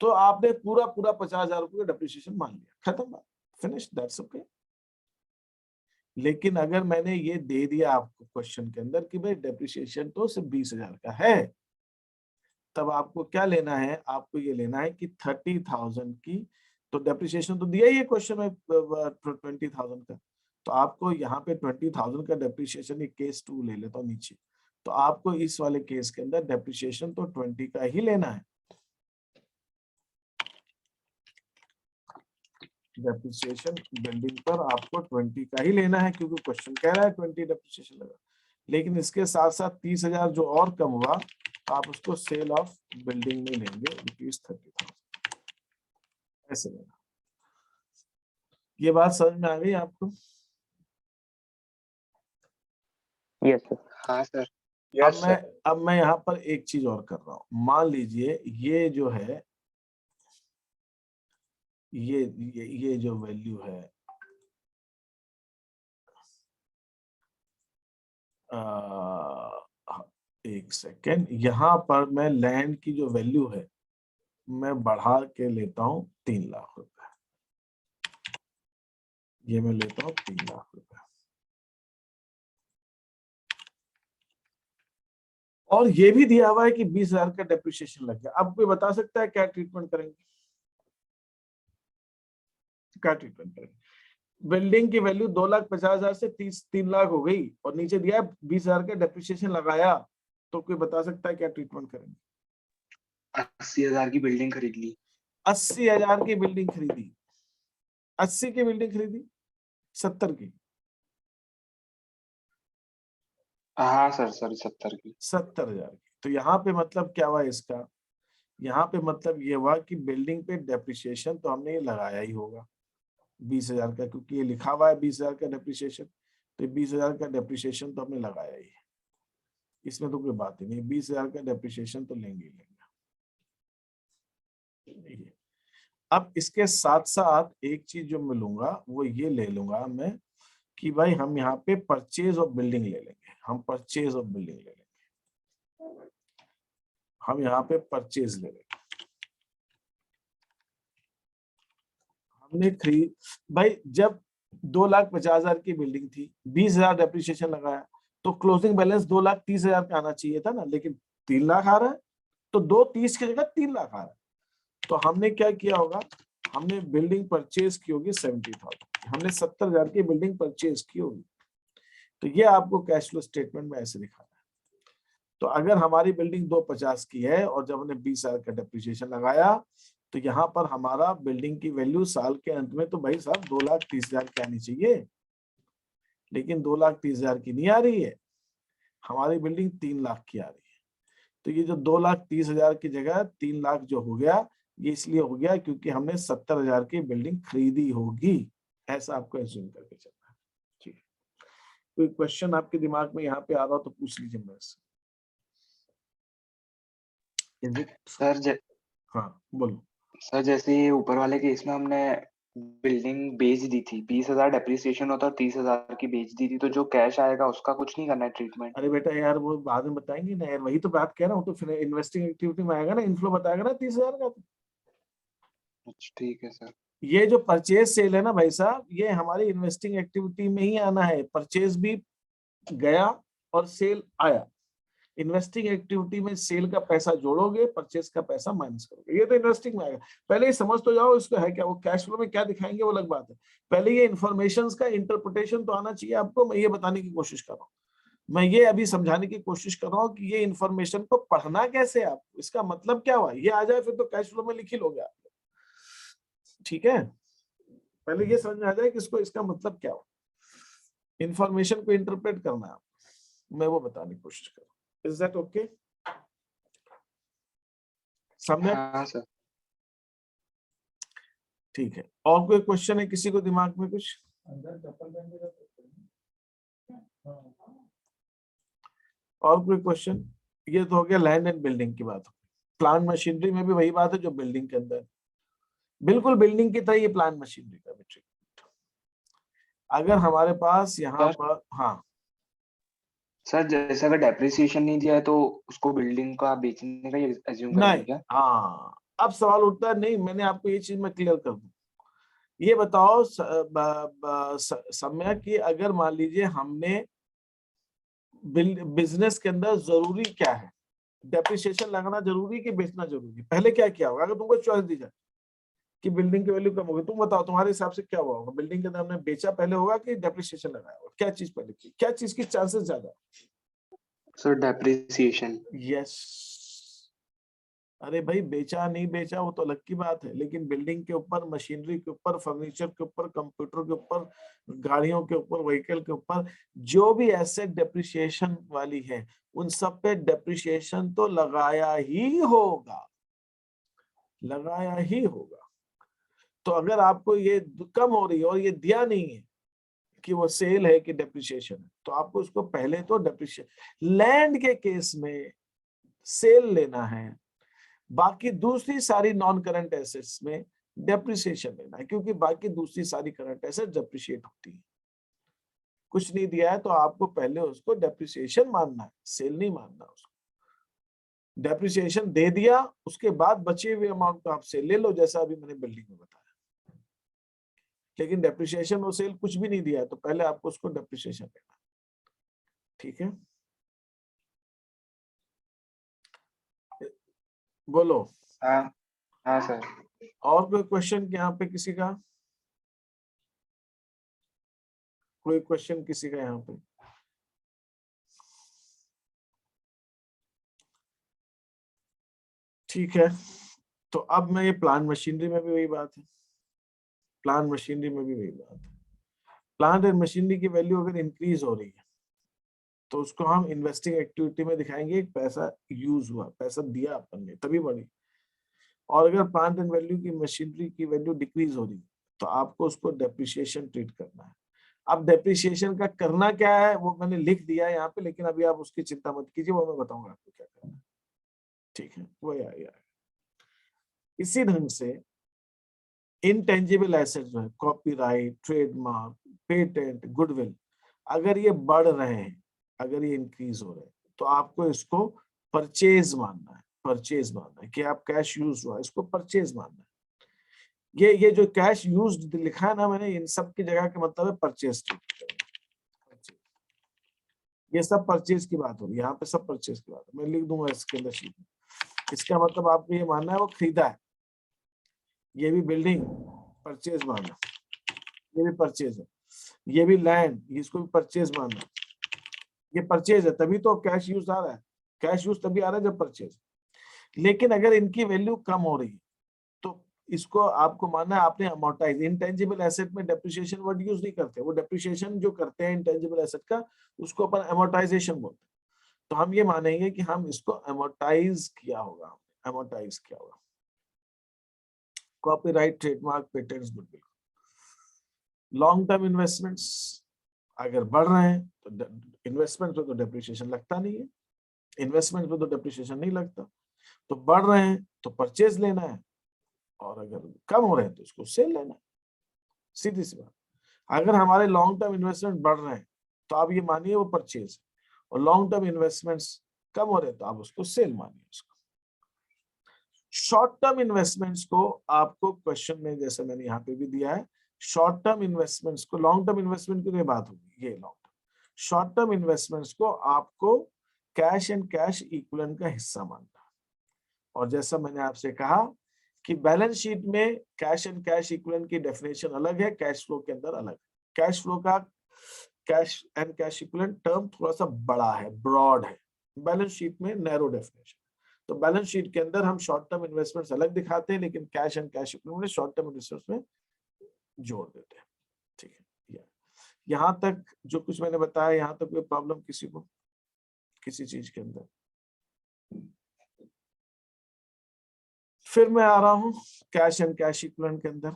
तो आपने पूरा 50,000 रुपए का डेप्रिसिएशन मान लिया, खत्म बात, फिनिश, दैट्स ओके। लेकिन अगर मैंने ये दे दिया आपको क्वेश्चन के अंदर कि भाई डेप्रिसिएशन तो सिर्फ 20,000 का है, तब आपको क्या लेना है? आपको ये लेना है कि 30,000 की, तो डेप्रिसिएशन तो दिया ही है क्वेश्चन में 20,000 का, तो आपको यहाँ पे 20,000 का डेप्रिसिएशन, एक केस 2 ले लेता हूँ नीचे, तो आपको इस वाले केस के अंदर डेप्रिसिएशन तो 20 का ही लेना है। डेप्रिसिएशन बिल्डिंग पर आपको 20 का ही लेना है, क्योंकि क्वेश्चन कह रहा है 20 डेप्रिसिएशन लगा। लेकिन इसके साथ साथ 30,000 जो और कम हुआ आप उसको सेल ऑफ बिल्डिंग में लेंगे ₹30,000 ऐसे लेना। ये बात समझ में आ गई आपको? Yes sir. हाँ सर। अब मैं यहाँ पर एक चीज और कर रहा हूँ। मान लीजिए ये जो है ये जो वैल्यू है एक सेकेंड, यहाँ पर मैं लैंड की जो वैल्यू है मैं बढ़ा के लेता हूँ 3 लाख रुपए। ये मैं लेता हूँ 3 लाख रुपए, और ये भी दिया हुआ है कि 20,000 का डेप्रिसिएशन लग गया। अब कोई बता सकता है क्या ट्रीटमेंट करेंगे? क्या ट्रीटमेंट करेंगे? बिल्डिंग की वैल्यू 2,50,000 से 3 लाख हो गई और नीचे दिया 20,000 का डेप्रिसिएशन लगाया, तो कोई बता सकता है क्या ट्रीटमेंट करेंगे? 80,000 की बिल्डिंग खरीद ली। 80,000 की बिल्डिंग खरीदी, 80 की बिल्डिंग खरीदी, 70 की? हाँ सर, सॉरी 70 की। 70,000 की। तो यहाँ पे मतलब क्या हुआ इसका? यहाँ पे मतलब ये हुआ कि बिल्डिंग पे डेप्रिसिएशन तो हमने ये लगाया ही होगा 20,000 का, क्योंकि ये लिखा हुआ है 20,000 का डेप्रिसिएशन, तो 20,000 का डेप्रिसिएशन तो हमने लगाया ही है, इसमें तो कोई बात ही नहीं। 20,000 का डेप्रिसिएशन तो लेंगे ही लेंगे। अब इसके साथ साथ एक चीज जो मैं लूंगा वो ये ले लूंगा मैं कि भाई हम यहाँ पे परचेज ऑफ बिल्डिंग ले लेंगे। हम परचेज ऑफ बिल्डिंग ले लेंगे, हम यहाँ पे परचेज ले लेंगे। हमने खरीद, भाई जब 2,50,000 की बिल्डिंग थी, 20,000 डेप्रिसिएशन लगाया, तो क्लोजिंग बैलेंस 2,30,000 का आना चाहिए था ना, लेकिन 3 लाख आ रहा है, तो 2,30 की जगह 3 लाख आ रहा है। तो हमने क्या किया होगा, हमने बिल्डिंग परचेज की होगी 70,000, हमने 70,000 की बिल्डिंग परचेज की होगी। तो ये आपको कैश फ्लो स्टेटमेंट में ऐसे दिखाना है। तो अगर हमारी बिल्डिंग 250 की है और जब हमने 20,000 का डेप्रिसिएशन लगाया, तो यहाँ पर हमारा बिल्डिंग की वैल्यू साल के अंत में तो भाई साहब 2,30,000 की आनी चाहिए, लेकिन 2,30,000 की नहीं आ रही है, हमारी बिल्डिंग 3 लाख की आ रही है। तो ये जो 2,30,000 की जगह 3 लाख जो हो गया, ये इसलिए हो गया क्योंकि हमने 70,000 की बिल्डिंग खरीदी होगी। ऐसा आपको एज्यूम करके चलना है। ठीक है, कोई क्वेश्चन आपके दिमाग में यहाँ पे आ रहा हो तो पूछ लीजिए मेरे से। सर हाँ बोलो। सर जैसे ये ऊपर वाले केस में हमने बिल्डिंग बेच दी थी, 20,000 डेप्रिसिएशन होता और 30,000 की बेच दी थी, तो जो कैश आएगा उसका कुछ नहीं करना है ट्रीटमेंट? अरे बेटा यार वो बाद में बताएंगे ना यार, वही तो बात कह रहा हूँ। तो फिर इन्वेस्टिंग एक्टिविटी में आएगा ना, इनफ्लो बताएगा ना 30,000 का। अच्छा ठीक है सर। ये जो परचेज सेल है ना भाई साहब, ये हमारी इन्वेस्टिंग एक्टिविटी में ही आना है। परचेज भी गया और सेल आया, इन्वेस्टिंग एक्टिविटी में सेल का पैसा जोड़ोगे, परचेज का पैसा माइनस करोगे, ये तो इन्वेस्टिंग में आएगा। पहले ये समझ तो जाओ इसको है क्या, वो कैश फ्लो में क्या दिखाएंगे वो अलग बात है। पहले ये इन्फॉर्मेशन का इंटरप्रिटेशन तो आना चाहिए आपको। मैं ये बताने की कोशिश कर रहा हूँ, मैं ये अभी समझाने की कोशिश कर रहा हूँ कि ये इन्फॉर्मेशन को पढ़ना कैसे है, आपको इसका मतलब क्या हुआ ये आ जाए फिर तो कैश फ्लो में लिख ही लोगे आप। ठीक है, पहले ये समझ में आ जाए कि इसको इसका मतलब क्या हुआ, इन्फॉर्मेशन को इंटरप्रेट करना है आपको, मैं वो बताने की कोशिश कर रहा हूँ। Is that okay? सम्यक? हाँ सर। ठीक है, और कोई क्वेश्चन है किसी को दिमाग में कुछ? और कोई क्वेश्चन? ये तो हो गया लैंड एंड बिल्डिंग की बात। प्लांट मशीनरी में भी वही बात है जो बिल्डिंग के अंदर, बिल्कुल बिल्डिंग की तरह ये प्लांट मशीनरी का भी ट्रीटमेंट। अगर हमारे पास यहाँ पर, हाँ सर जैसे अगर डेप्रिसिएशन नहीं दिया है तो उसको बिल्डिंग का बेचने का एज्यूम करेंगे नहीं, क्या? हाँ अब सवाल उठता है। नहीं, मैंने आपको ये चीज मैं क्लियर कर दूं। ये बताओ समय कि अगर मान लीजिए हमने बिजनेस के अंदर जरूरी क्या है, डेप्रिसिएशन लगाना जरूरी कि बेचना जरूरी? पहले क्या किया होगा अगर तुमको चॉइस दी जाए कि बिल्डिंग की वैल्यू कम होगी, तुम बताओ तुम्हारे हिसाब से क्या हुआ होगा? बिल्डिंग के अंदर हमने बेचा पहले होगा कि डेप्रिसिएशन लगाया होगा? क्या चीज पहले की, क्या चीज की चांसेस ज्यादा? Sir depreciation. यस, अरे भाई बेचा नहीं बेचा वो तो अलग की बात है, लेकिन बिल्डिंग के ऊपर, मशीनरी के ऊपर, फर्नीचर के ऊपर, कंप्यूटर के ऊपर, गाड़ियों के ऊपर, व्हीकल के ऊपर जो भी एसेट डेप्रिसिएशन वाली है उन सब पे डेप्रिसिएशन तो लगाया ही होगा, लगाया ही होगा। तो अगर आपको ये कम हो रही है और ये दिया नहीं है कि वो सेल है कि डेप्रिसिएशन है, तो आपको उसको पहले तो डेप्रिसिएशन, लैंड के केस में सेल लेना है, बाकी दूसरी सारी नॉन करंट एसेट्स में डेप्रिसिएशन लेना है, क्योंकि बाकी दूसरी सारी करंट एसेट डेप्रिशिएट होती है। कुछ नहीं दिया है तो आपको पहले उसको डेप्रिसिएशन मानना है, सेल नहीं मानना उसको। डेप्रिसिएशन दे दिया, उसके बाद बचे हुए अमाउंट को आप सेल ले लो, जैसा अभी मैंने बिल्डिंग में बताया। लेकिन डेप्रिसिएशन और सेल कुछ भी नहीं दिया है तो पहले आपको उसको डेप्रिसिएशन लेना, ठीक है? बोलो। हाँ हाँ सर। और कोई क्वेश्चन यहाँ पे किसी का? कोई क्वेश्चन किसी का यहाँ पे? ठीक है, तो अब मैं ये प्लांट मशीनरी में भी वही बात है, प्लांट मशीनरी में भी वही बात है। प्लांट एंड मशीनरी की वैल्यू अगर इंक्रीज हो रही है तो उसको हम इन्वेस्टिंग एक्टिविटी में दिखाएंगे, पैसा यूज हुआ, पैसा दिया अपन ने तभी बढ़ी। और अगर प्लांट एंड वैल्यू की मशीनरी की वैल्यू डिक्रीज हो रही है तो आपको उसको डेप्रिसिएशन ट्रीट करना है। अब डेप्रिसिएशन का करना क्या है वो मैंने लिख दिया है यहाँ पे, लेकिन अभी आप उसकी चिंता मत कीजिए, वो मैं बताऊंगा आपको क्या करना है, ठीक है? वो आएगा। इसी ढंग से इनटेंजिबल एसेट जो है, कॉपीराइट, ट्रेडमार्क, पेटेंट, गुडविल, अगर ये बढ़ रहे हैं, अगर ये इंक्रीज हो रहे हैं तो आपको इसको परचेज मानना है, परचेज मानना है कि आप कैश यूज हुआ इसको परचेज मानना है। ये जो कैश यूज लिखा है ना मैंने, इन सब की जगह का मतलब है परचेज। ये सब परचेज की बात हो रही है, यहाँ पे सब परचेज की बात है, मैं लिख दूंगा इसके अंदर शीट में। इसका मतलब आपको ये मानना है वो खरीदा है, ये भी बिल्डिंग परचेज मानना, ये भी परचेज है, ये भी लैंड इसको भी परचेज मानना, ये परचेज है, तभी तो कैश यूज आ रहा है, कैश यूज तभी आ रहा है जब परचेज। लेकिन अगर इनकी वैल्यू कम हो रही है तो इसको आपको मानना है आपने अमोर्टाइज। इंटेंजिबल एसेट में डेप्रिसिएशन वर्ड यूज नहीं करते, वो डेप्रिसिएशन जो करते हैं इंटेंजिबल एसेट का उसको अपन अमोर्टाइजेशन बोलते हैं। तो हम ये मानेंगे कि हम इसको अमोर्टाइज किया होगा, अमोर्टाइज किया होगा। Copyright, trademark, patents, goodwill. Long term investments अगर बढ़ रहे हैं तो इन्वेस्टमेंट पे तो डेप्रिसिएशन लगता नहीं है, इन्वेस्टमेंट पे तो डेप्रिसिएशन नहीं लगता, तो बढ़ रहे हैं तो परचेज लेना है, और अगर कम हो रहे हैं तो उसको सेल लेना है, सीधी सी बात। अगर हमारे लॉन्ग टर्म इन्वेस्टमेंट बढ़ रहे हैं तो आप ये मानिए वो परचेज, और लॉन्ग टर्म इन्वेस्टमेंट्स कम हो रहे हैं तो आप उसको सेल मानिए उसको। शॉर्ट टर्म इन्वेस्टमेंट्स को आपको क्वेश्चन में जैसे मैंने यहाँ पे भी दिया है, शॉर्ट टर्म इन्वेस्टमेंट्स को, लॉन्ग टर्म इन्वेस्टमेंट की बात होगी, ये long term, short term investments को आपको कैश एंड कैश इक्विवेलेंट का हिस्सा मानना है। और जैसा मैंने आपसे कहा कि बैलेंस शीट में कैश एंड कैश इक्विवेलेंट की डेफिनेशन अलग है, कैश फ्लो के अंदर अलग है। कैश फ्लो का cash and cash equivalent term थोड़ा सा बड़ा है, ब्रॉड है, बैलेंस शीट में नैरो डेफिनेशन। तो बैलेंस शीट के अंदर हम शॉर्ट टर्म इन्वेस्टमेंट्स अलग दिखाते हैं, लेकिन cash and cash equivalent short term investments में जोड़ देते हैं, ठीक है? यहाँ तक जो कुछ मैंने बताया, यहाँ तक कोई प्रॉब्लम किसी को, किसी चीज के अंदर? फिर मैं आ रहा हूं कैश एंड कैश इक्विवेलेंट के अंदर।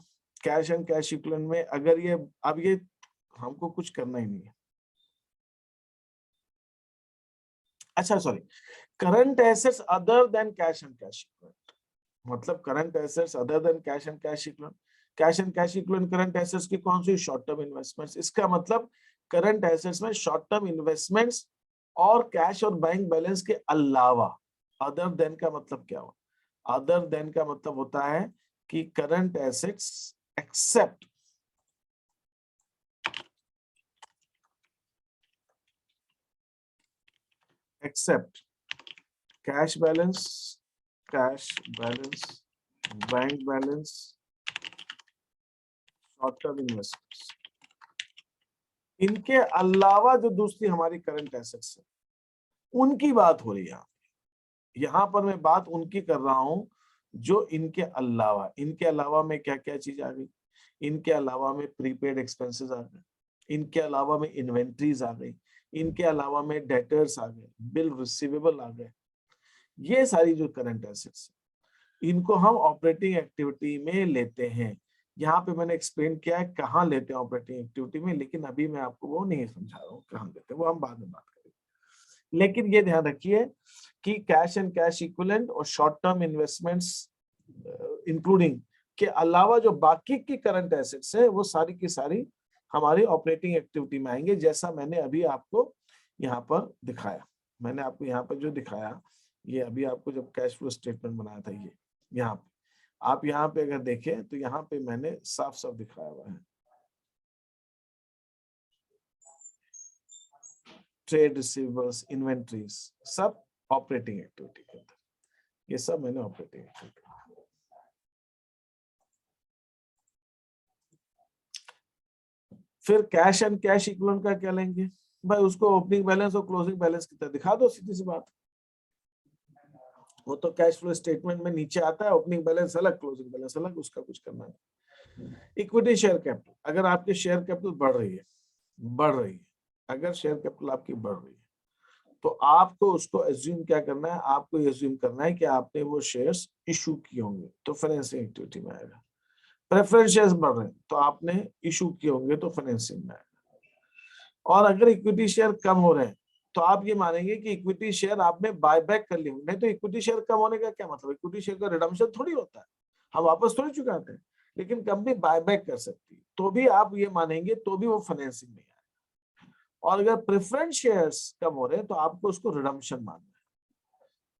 कैश एंड कैश इक्विवेलेंट में अगर ये, अब ये हमको कुछ करना ही नहीं है, अच्छा sorry, current assets other than cash and cash equivalent, मतलब current assets other than cash and cash equivalent. Cash and cash equivalent current assets की कौन सी? Short term investments. इसका मतलब करंट एसेट्स में शॉर्ट टर्म इन्वेस्टमेंट्स और cash और bank balance के अलावा, अदर देन का मतलब क्या हुआ? अदर देन का मतलब होता है कि current assets except cash balance, bank balance, short term investments, इनके अलावा जो दूसरी हमारी करंट एसेट्स है उनकी बात हो रही है। यहाँ पर मैं बात उनकी कर रहा हूं जो इनके अलावा में क्या क्या चीज आ गई, इनके अलावा में प्रीपेड एक्सपेंसेस आ गए, इनके अलावा में इन्वेंट्रीज आ गई, इनके अलावा में डेटर्स आ गए, बिल रिसीवेबल आ गए। ये सारी जो करंट एसेट्स इनको हम ऑपरेटिंग एक्टिविटी में लेते हैं। यहाँ पे मैंने एक्सप्लेन किया है कहाँ लेते हैं ऑपरेटिंग एक्टिविटी में, लेकिन अभी मैं आपको वो नहीं समझा रहा हूँ कहाँ लेते हैं, वो हम बाद में बात करेंगे। लेकिन ये ध्यान रखिए कि कैश एंड कैश इक्विवेलेंट और शॉर्ट टर्म इन्वेस्टमेंट्स इंक्लूडिंग के अलावा जो बाकी की करंट एसेट्स है वो सारी की सारी हमारी ऑपरेटिंग एक्टिविटी में आएंगे, जैसा मैंने अभी आपको यहाँ पर दिखाया। मैंने आपको यहाँ पर जो दिखाया, ये अभी आपको जब कैश फ्लो स्टेटमेंट बनाया था, ये यहाँ पे आप यहाँ पे अगर देखें तो यहाँ पे मैंने साफ साफ दिखाया हुआ है ट्रेड रिसीवेबल्स, इन्वेंट्रीज, सब ऑपरेटिंग एक्टिविटी के अंदर, ये सब मैंने ऑपरेटिंग एक्टिविटी। फिर कैश एंड कैश इक्विवेलेंट का क्या लेंगे भाई, उसको ओपनिंग बैलेंस और क्लोजिंग बैलेंस की तरह दिखा दो, सीधी सी बात। वो तो कैश फ्लो स्टेटमेंट में नीचे आता है, ओपनिंग बैलेंस अलग, क्लोजिंग बैलेंस अलग, उसका कुछ करना है। इक्विटी शेयर कैपिटल, अगर आपके शेयर कैपिटल बढ़ रही है, अगर शेयर कैपिटल आपकी बढ़ रही है तो आपको उसको एज्यूम क्या करना है, आपको एज्यूम करना है कि आपने वो शेयर्स इशू किए होंगे, तो फाइनेंसिंग एक्टिविटी में आएगा। प्रेफरेंस शेयर्स बढ़ रहे हैं तो आपने इशू किए होंगे, तो फाइनेंसिंग में आएगा। और अगर इक्विटी शेयर कम हो रहे हैं तो आप ये मानेंगे कि इक्विटी शेयर आपने बाय बैक कर लिए, नहीं तो इक्विटी शेयर कम होने का क्या मतलब, इक्विटी शेयर का रिडम्पशन थोड़ी होता है, हम वापस थोड़ी चुकाते हैं, लेकिन कंपनी बाय बैक कर सकती है, तो भी आप ये मानेंगे, तो भी वो फाइनेंसिंग में आएगा। और अगर प्रेफरेंस शेयर्स कम हो रहे हैं तो आपको उसको रिडम्पशन मानना है।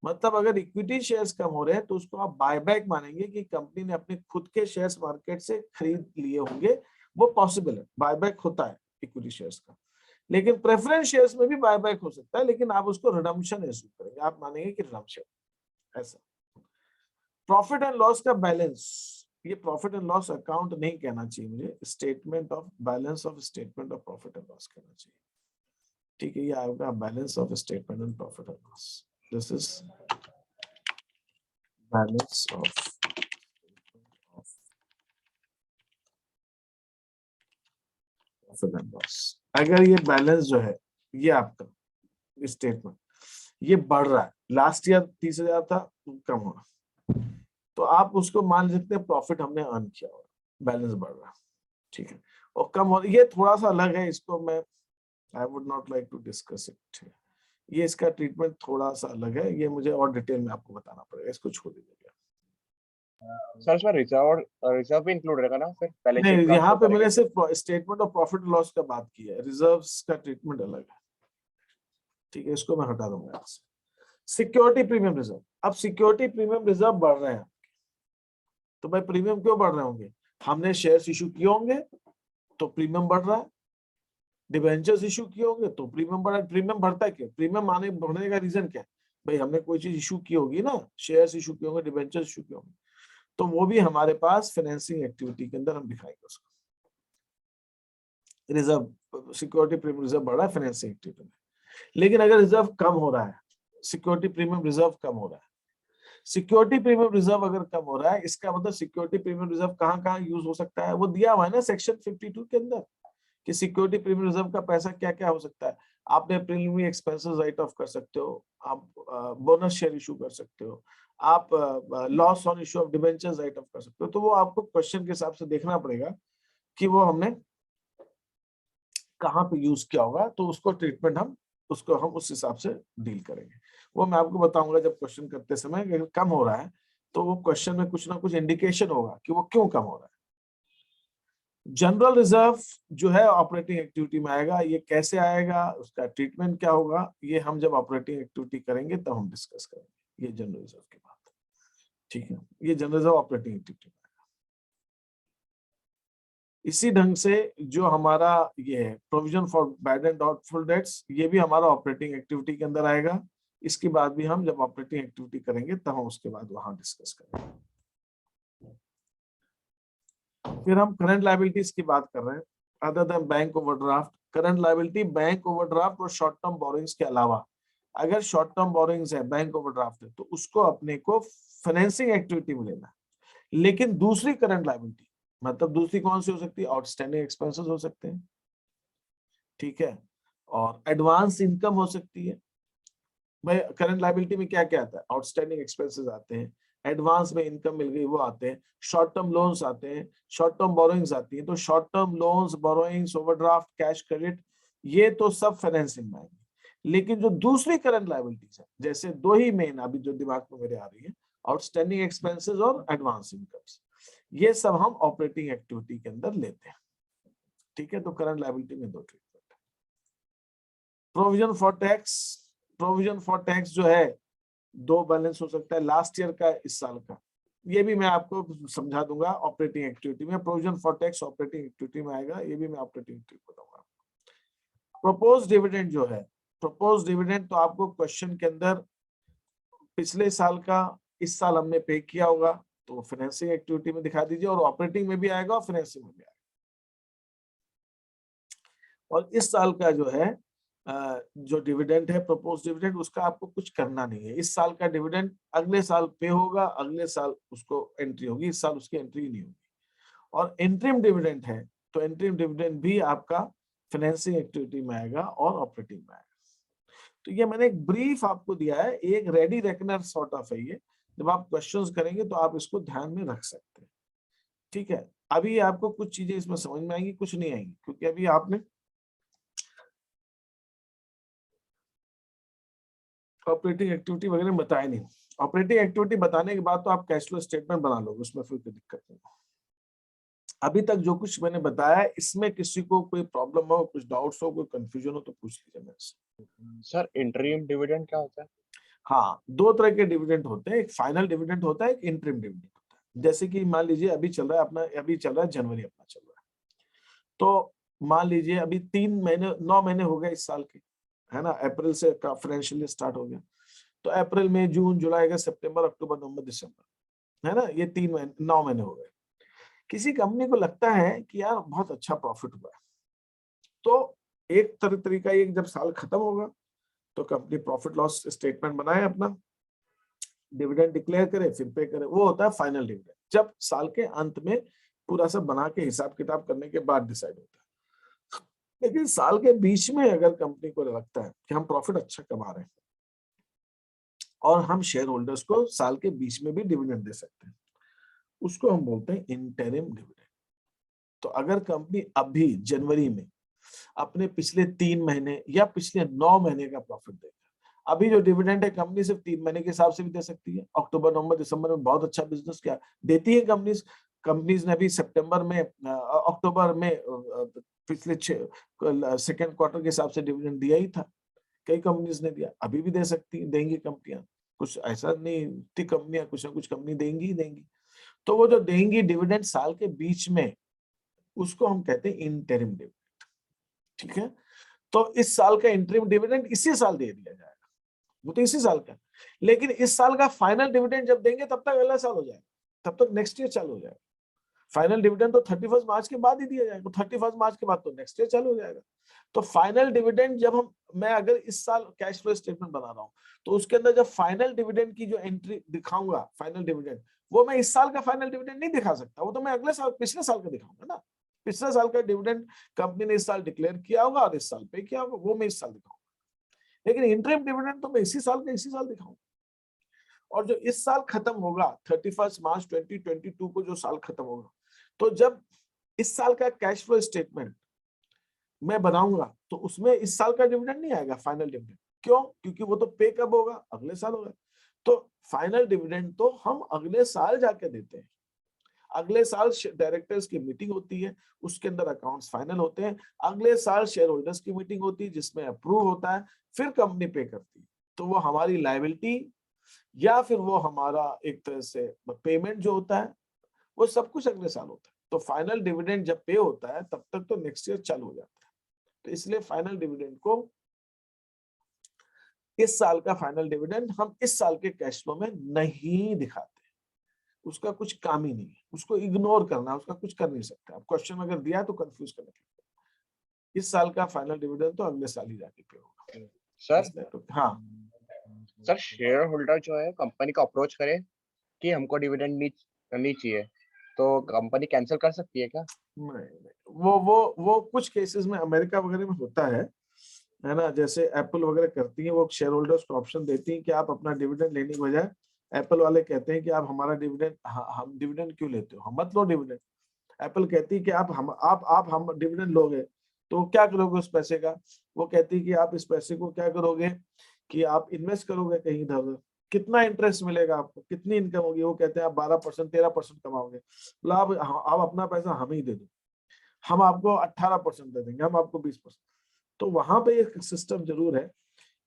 मतलब अगर इक्विटी शेयर्स कम हो रहे हैं तो उसको आप बाय बैक मानेंगे कि कंपनी ने अपने खुद के शेयर्स मार्केट से खरीद लिए होंगे, वो पॉसिबल है, बाय बैक होता है इक्विटी शेयर्स का। लेकिन प्रेफरेंस शेयर्स में भी बायबैक हो सकता है, लेकिन आप उसको रिडम्पशन एज्यूम करेंगे, आप मानेंगे कि रिडम्पशन। ऐसा प्रॉफिट एंड लॉस का बैलेंस, ये प्रॉफिट एंड लॉस अकाउंट नहीं कहना चाहिए मुझे, statement of balance of statement of profit and loss कहना चाहिए, ठीक है। ये आएगा balance of statement and profit and loss, this is balance of profit and loss. अगर ये बैलेंस जो है, ये आपका स्टेटमेंट ये बढ़ रहा है, लास्ट ईयर 30,000 था, कम हो रहा, तो आप उसको मान सकते हैं प्रॉफिट हमने अर्न किया हुआ, बैलेंस बढ़ रहा है, ठीक है। और कम हो, ये थोड़ा सा अलग है, इसको मैं I would not like to discuss it, ये इसका ट्रीटमेंट थोड़ा सा अलग है, ये मुझे और डिटेल में आपको बताना पड़ेगा, इसको छोड़ दीजिएगा। सर इसमें रिजर्व भी इंक्लूड रहेगा ना फिर, बैलेंस शीट नहीं, का यहाँ शो पे मैंने करेंगे? सिर्फ स्टेटमेंट ऑफ प्रॉफिट लॉस का बात की है, रिजर्व्स का ट्रीटमेंट अलग है, ठीक है, इसको मैं हटा दूंगा यहाँ से। सिक्योरिटी प्रीमियम रिजर्व, अब सिक्योरिटी प्रीमियम रिजर्व बढ़ रहे हैं, तो भाई प्रीमियम क्यों बढ़ रहे होंगे, हमने शेयर्स इशू किए होंगे तो प्रीमियम बढ़ रहा है, डिबेंचर्स इशू किए होंगे तो प्रीमियम बढ़ा। प्रीमियम बढ़ता है क्यों, प्रीमियम माने बढ़ने का रीजन क्या है भाई, हमने कोई चीज इशू की होगी ना, शेयर्स इशू किए होंगे, डिबेंचर्स इशू किए होंगे, तो वो भी हमारे पास फाइनेंसिंग एक्टिविटी के अंदर हम दिखाएंगे उसको। रिजर्व, सिक्योरिटी प्रीमियम रिजर्व बढ़ रहा है फाइनेंसिंग एक्टिविटी में। लेकिन अगर रिजर्व कम हो रहा है, सिक्योरिटी प्रीमियम रिजर्व कम हो रहा है, सिक्योरिटी प्रीमियम रिजर्व अगर कम हो रहा है, इसका मतलब सिक्योरिटी प्रीमियम रिजर्व कहाँ कहाँ यूज हो सकता है, वो दिया हुआ है ना सेक्शन 52 के अंदर, कि सिक्योरिटी प्रीमियम रिजर्व का पैसा क्या क्या हो सकता है। आपने प्रीलिमिनरी एक्सपेंसेस राइट ऑफ कर सकते हो, आप बोनस शेयर इशू कर सकते हो, आप loss on issue of debentures right of कर सकते हो। तो वो आपको क्वेश्चन के हिसाब से देखना पड़ेगा कि वो हमने कहाँ पे यूज किया होगा, तो उसको ट्रीटमेंट हम उस हिसाब से डील करेंगे। वो मैं आपको बताऊंगा जब क्वेश्चन करते समय, अगर कम हो रहा है तो वो क्वेश्चन में कुछ ना कुछ इंडिकेशन होगा कि वो क्यों कम हो रहा है। जनरल रिजर्व जो है ऑपरेटिंग एक्टिविटी में आएगा, ये कैसे आएगा, उसका ट्रीटमेंट क्या होगा, ये हम जब ऑपरेटिंग एक्टिविटी करेंगे तब हम डिस्कस करेंगे, ये जनरल रिजर्व की बात, ठीक है। ये जनरल रिजर्व ऑपरेटिंग एक्टिविटी में आएगा। इसी ढंग से जो हमारा ये है provision for bad and doubtful debts, ये भी हमारा ऑपरेटिंग एक्टिविटी के अंदर आएगा। इसके बाद भी हम जब ऑपरेटिंग एक्टिविटी करेंगे तब हम उसके बाद वहां डिस्कस करेंगे। फिर हम करंट लायबिलिटीज की बात कर रहे हैं, other than bank overdraft. Current liability bank overdraft और शॉर्ट टर्म बोरोइंग्स के अलावा अगर शॉर्ट टर्म बोरोइंग्स है, बैंक ओवरड्राफ्ट है, तो उसको अपने को फाइनेंसिंग एक्टिविटी में लेना है। लेकिन दूसरी करंट लायबिलिटी, मतलब दूसरी कौन सी हो सकती है, आउटस्टैंडिंग एक्सपेंसेस हो सकते हैं, ठीक है, और एडवांस इनकम हो सकती है। भाई करंट लायबिलिटी में क्या क्या आता है, आउटस्टैंडिंग एक्सपेंसेस आते हैं, एडवांस में इनकम मिल गई वो आते हैं, शॉर्ट टर्म लोन्स आते हैं, शॉर्ट टर्म बोरोइंग्स आती है। तो short term loans, borrowings, overdraft, cash credit, ये तो सब फाइनेंसिंग में आएंगे। लेकिन जो दूसरी करंट लायबिलिटीज है, जैसे दो ही मेन अभी जो दिमाग में मेरे आ रही है, आउटस्टैंडिंग एक्सपेंसेस और एडवांस इनकम्स, ये सब हम ऑपरेटिंग एक्टिविटी के अंदर लेते हैं, ठीक है। तो करंट लायबिलिटी में दो treatment. Provision for tax, provision for tax जो है दो बैलेंस हो सकता है, लास्ट ईयर का, इस साल का, ये भी मैं आपको समझा दूंगा ऑपरेटिंग एक्टिविटी में। Provision for tax operating activity में आएगा, ये भी मैं ऑपरेटिंग एक्टिविटी बताऊंगा। प्रपोज डिविडेंड जो है, प्रपोज डिविडेंड तो आपको क्वेश्चन के अंदर पिछले साल का इस साल हमने पे किया होगा, तो फाइनेंसिंग एक्टिविटी में दिखा दीजिए, और ऑपरेटिंग में भी आएगा और फाइनेंसिंग में भी आएगा। और इस साल का जो है जो डिविडेंड है, प्रपोज डिविडेंड, उसका आपको कुछ करना नहीं है। इस साल का डिविडेंड अगले साल पे होगा, अगले साल उसको एंट्री होगी, इस साल उसकी एंट्री नहीं होगी। और इंटरिम डिविडेंड है, तो इंटरिम डिविडेंड भी आपका फाइनेंसिंग एक्टिविटी में आएगा और ऑपरेटिंग में आएगा। तो ये मैंने एक ब्रीफ आपको दिया है, एक रेडी रेकनर सॉर्ट ऑफ है ये। जब आप क्वेश्चंस करेंगे तो आप इसको ध्यान में रख सकते हैं, ठीक है। अभी आपको कुछ चीजें इसमें समझ में आएंगी, कुछ नहीं आएंगी, क्योंकि अभी आपने ऑपरेटिंग एक्टिविटी वगैरह बताया नहीं। ऑपरेटिंग एक्टिविटी बताने के बाद तो आप कैश फ्लो स्टेटमेंट बना लोगे, उसमें फिर कोई दिक्कत नहीं। अभी तक जो कुछ मैंने बताया, इसमें किसी को कोई प्रॉब्लम हो, कुछ डाउट्स हो, कोई कंफ्यूजन हो, तो पूछ लीजिए मेरे से। सर इंटरिम डिविडेंड क्या होता है? हाँ, दो तरह के डिविडेंड होते हैं, एक फाइनल डिविडेंड होता है, एक इंटरिम डिविडेंड होता है। जैसे कि मान लीजिए अभी चल रहा है अपना, अभी चल रहा है जनवरी अपना चल रहा है, तो मान लीजिए अभी 3 महीने 9 महीने हो गए इस साल के, है ना, अप्रैल से फाइनेंशियल स्टार्ट हो गया, तो अप्रैल में, जून, जुलाई, अगस्त, सितंबर, अक्टूबर, नवंबर, दिसंबर, है ना, ये 9 महीने हो गए। किसी कंपनी को लगता है कि यार बहुत अच्छा प्रॉफिट हुआ है, तो एक तरीका ये, जब साल खत्म होगा तो कंपनी प्रॉफिट लॉस स्टेटमेंट बनाए अपना, डिविडेंड डिक्लेयर करे, फिर पे करे, वो होता है फाइनल डिविडेंड, जब साल के अंत में पूरा सब बना के हिसाब किताब करने के बाद डिसाइड होता है। लेकिन साल के बीच में अगर कंपनी को लगता है कि हम प्रॉफिट अच्छा कमा रहे हैं और हम शेयर होल्डर्स को साल के बीच में भी डिविडेंड दे सकते हैं, उसको हम बोलते हैं इंटरिम डिविडेंड। तो अगर कंपनी अभी जनवरी में अपने पिछले 3 महीने या पिछले 9 महीने का प्रॉफिट देगा, अभी जो डिविडेंड है कंपनी सिर्फ 3 महीने के हिसाब से भी दे सकती है, अक्टूबर, नवंबर, दिसंबर में बहुत अच्छा बिजनेस क्या देती है कंपनीज ने अभी सितंबर में, अक्टूबर में पिछले सेकेंड क्वार्टर के हिसाब से डिविडेंड दिया ही था, कई कंपनीज ने दिया, अभी भी दे सकती देंगी कंपनियां, कुछ ऐसा नहीं, कंपनियां कुछ ना कुछ कंपनी देंगी ही देंगी। तो वो जो देंगी डिविडेंड साल के बीच में, उसको हम कहते हैं इंटरिम डिविडेंड, ठीक है। तो इस साल का इंटरिम डिविडेंड इसी साल दे दिया जाएगा, वो तो इसी साल का, लेकिन इस साल का फाइनल डिविडेंड जब देंगे तब तक अगला साल हो जाएगा, तब तक नेक्स्ट ईयर चालू हो जाएगा। फाइनल डिविडेंड तो 31 मार्च के बाद ही दिया जाएगा, 31 मार्च के बाद तो नेक्स्ट ईयर चालू हो जाएगा। तो फाइनल डिविडेंड जब मैं अगर इस साल कैश फ्लो स्टेटमेंट बना रहा हूं, तो उसके अंदर जब फाइनल डिविडेंड की जो एंट्री दिखाऊंगा, फाइनल डिविडेंड, वो मैं इस साल का फाइनल डिविडेंड नहीं दिखा सकता, वो तो मैं अगले साल, पिछले साल का दिखाऊंगा ना। पिछले साल का डिविडेंड कंपनी ने इस साल डिक्लेयर किया होगा और इस साल पे किया होगा, वो मैं इस साल दिखाऊंगा। लेकिन इंटरिम डिविडेंड तो मैं इसी साल का इसी साल दिखाऊंगा। और जो इस साल खत्म होगा 31 मार्च 2022 को जो साल खत्म होगा, तो जब इस साल का कैश फ्लो स्टेटमेंट मैं बनाऊंगा, तो उसमें इस साल का डिविडेंड नहीं आएगा, फाइनल डिविडेंड। क्यों? क्योंकि वो तो पे कब होगा, अगले साल होगा। तो फाइनल डिविडेंड तो हम अगले साल जाके देते हैं, अगले साल डायरेक्टर्स की मीटिंग होती है, उसके अंदर अकाउंट्स फाइनल होते हैं, अगले साल शेयर होल्डर्स की मीटिंग होती है जिसमें अप्रूव होता है, फिर कंपनी पे करती है। तो वो हमारी लायबिलिटी या फिर वो हमारा एक तरह से पेमेंट जो होता है, वो सब कुछ अगले साल होता है। तो फाइनल डिविडेंड जब पे होता है तब तक तो नेक्स्ट ईयर चालू हो जाता है। तो इसलिए फाइनल डिविडेंड को, इस साल का फाइनल डिविडेंड हम इस साल के कैश फ्लो में नहीं दिखाते, उसका कुछ काम ही नहीं है, उसको इग्नोर करना, उसका कुछ कर नहीं सकते। अब क्वेश्चन अगर दिया तो कंफ्यूज करने के लिए, इस साल का फाइनल डिविडेंड तो अगले साल ही जाके पे होगा सर तो, हाँ सर शेयर होल्डर जो है कंपनी को अप्रोच करे कि हमको डिविडेंड नहीं चाहिए, तो कंपनी कैंसिल कर सकती है क्या? नहीं, वो कुछ केसेस में अमेरिका वगैरह में होता है ना, जैसे एप्पल वगैरह करती है, वो शेयर होल्डर्स को ऑप्शन देती है कि आप अपना डिविडेंड लेने के बजाय, एप्पल वाले कहते हैं कि आप हमारा डिविडेंड, हम डिविडेंड क्यों लेते हो, हम मत लो डिविडेंड। एप्पल कहती है कि हम डिविडेंड लोगे तो क्या करोगे उस पैसे का, वो कहती है कि आप इस पैसे को क्या करोगे कि आप इन्वेस्ट करोगे कहीं इधर उधर, कितना इंटरेस्ट मिलेगा आपको, कितनी इनकम होगी, वो कहते हैं आप 12% 13% कमाओगे, बोला आप अपना पैसा हमें ही दे दो, हम आपको 18% दे देंगे, हम आपको 20%। तो वहां पे एक सिस्टम जरूर है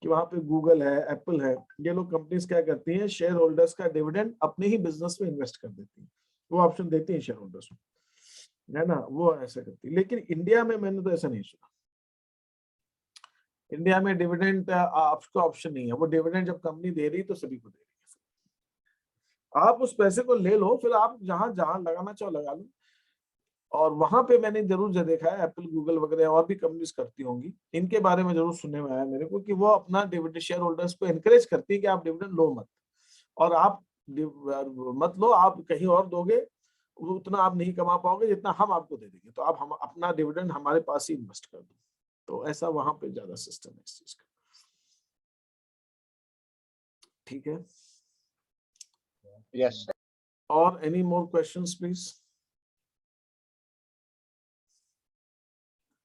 कि वहां पे गूगल है, एप्पल है, ये लोग कंपनीज क्या करती हैं, शेयर होल्डर्स का डिविडेंड अपने ही बिजनेस में इन्वेस्ट कर देती हैं, वो ऑप्शन देती हैं शेयर होल्डर्स को, है ना, वो ऐसा करती है। लेकिन इंडिया में मैंने तो ऐसा नहीं सुना, इंडिया में डिविडेंड आपका ऑप्शन नहीं है, वो डिविडेंड जब कंपनी दे रही तो सभी को दे रही है, आप उस पैसे को ले लो, फिर आप जहां जहां लगाना चाहो लगा लो। और वहां पे मैंने जरूर जो देखा है, एप्पल गूगल वगैरह और भी कंपनीज करती होंगी, इनके बारे में जरूर सुनने में आया मेरे को कि वो अपना डिविडेंड शेयर होल्डर्स को एनकरेज करती है कि आप डिविडेंड लो मत, और आप मत लो, आप कहीं और दोगे, उतना आप नहीं कमा पाओगे जितना हम आपको दे देंगे, तो आप हम अपना डिविडेंड हमारे पास ही इन्वेस्ट कर दो। तो ऐसा वहां पे ज्यादा सिस्टम है इस चीज का। ठीक है, यस। और एनी मोर क्वेश्चंस प्लीज?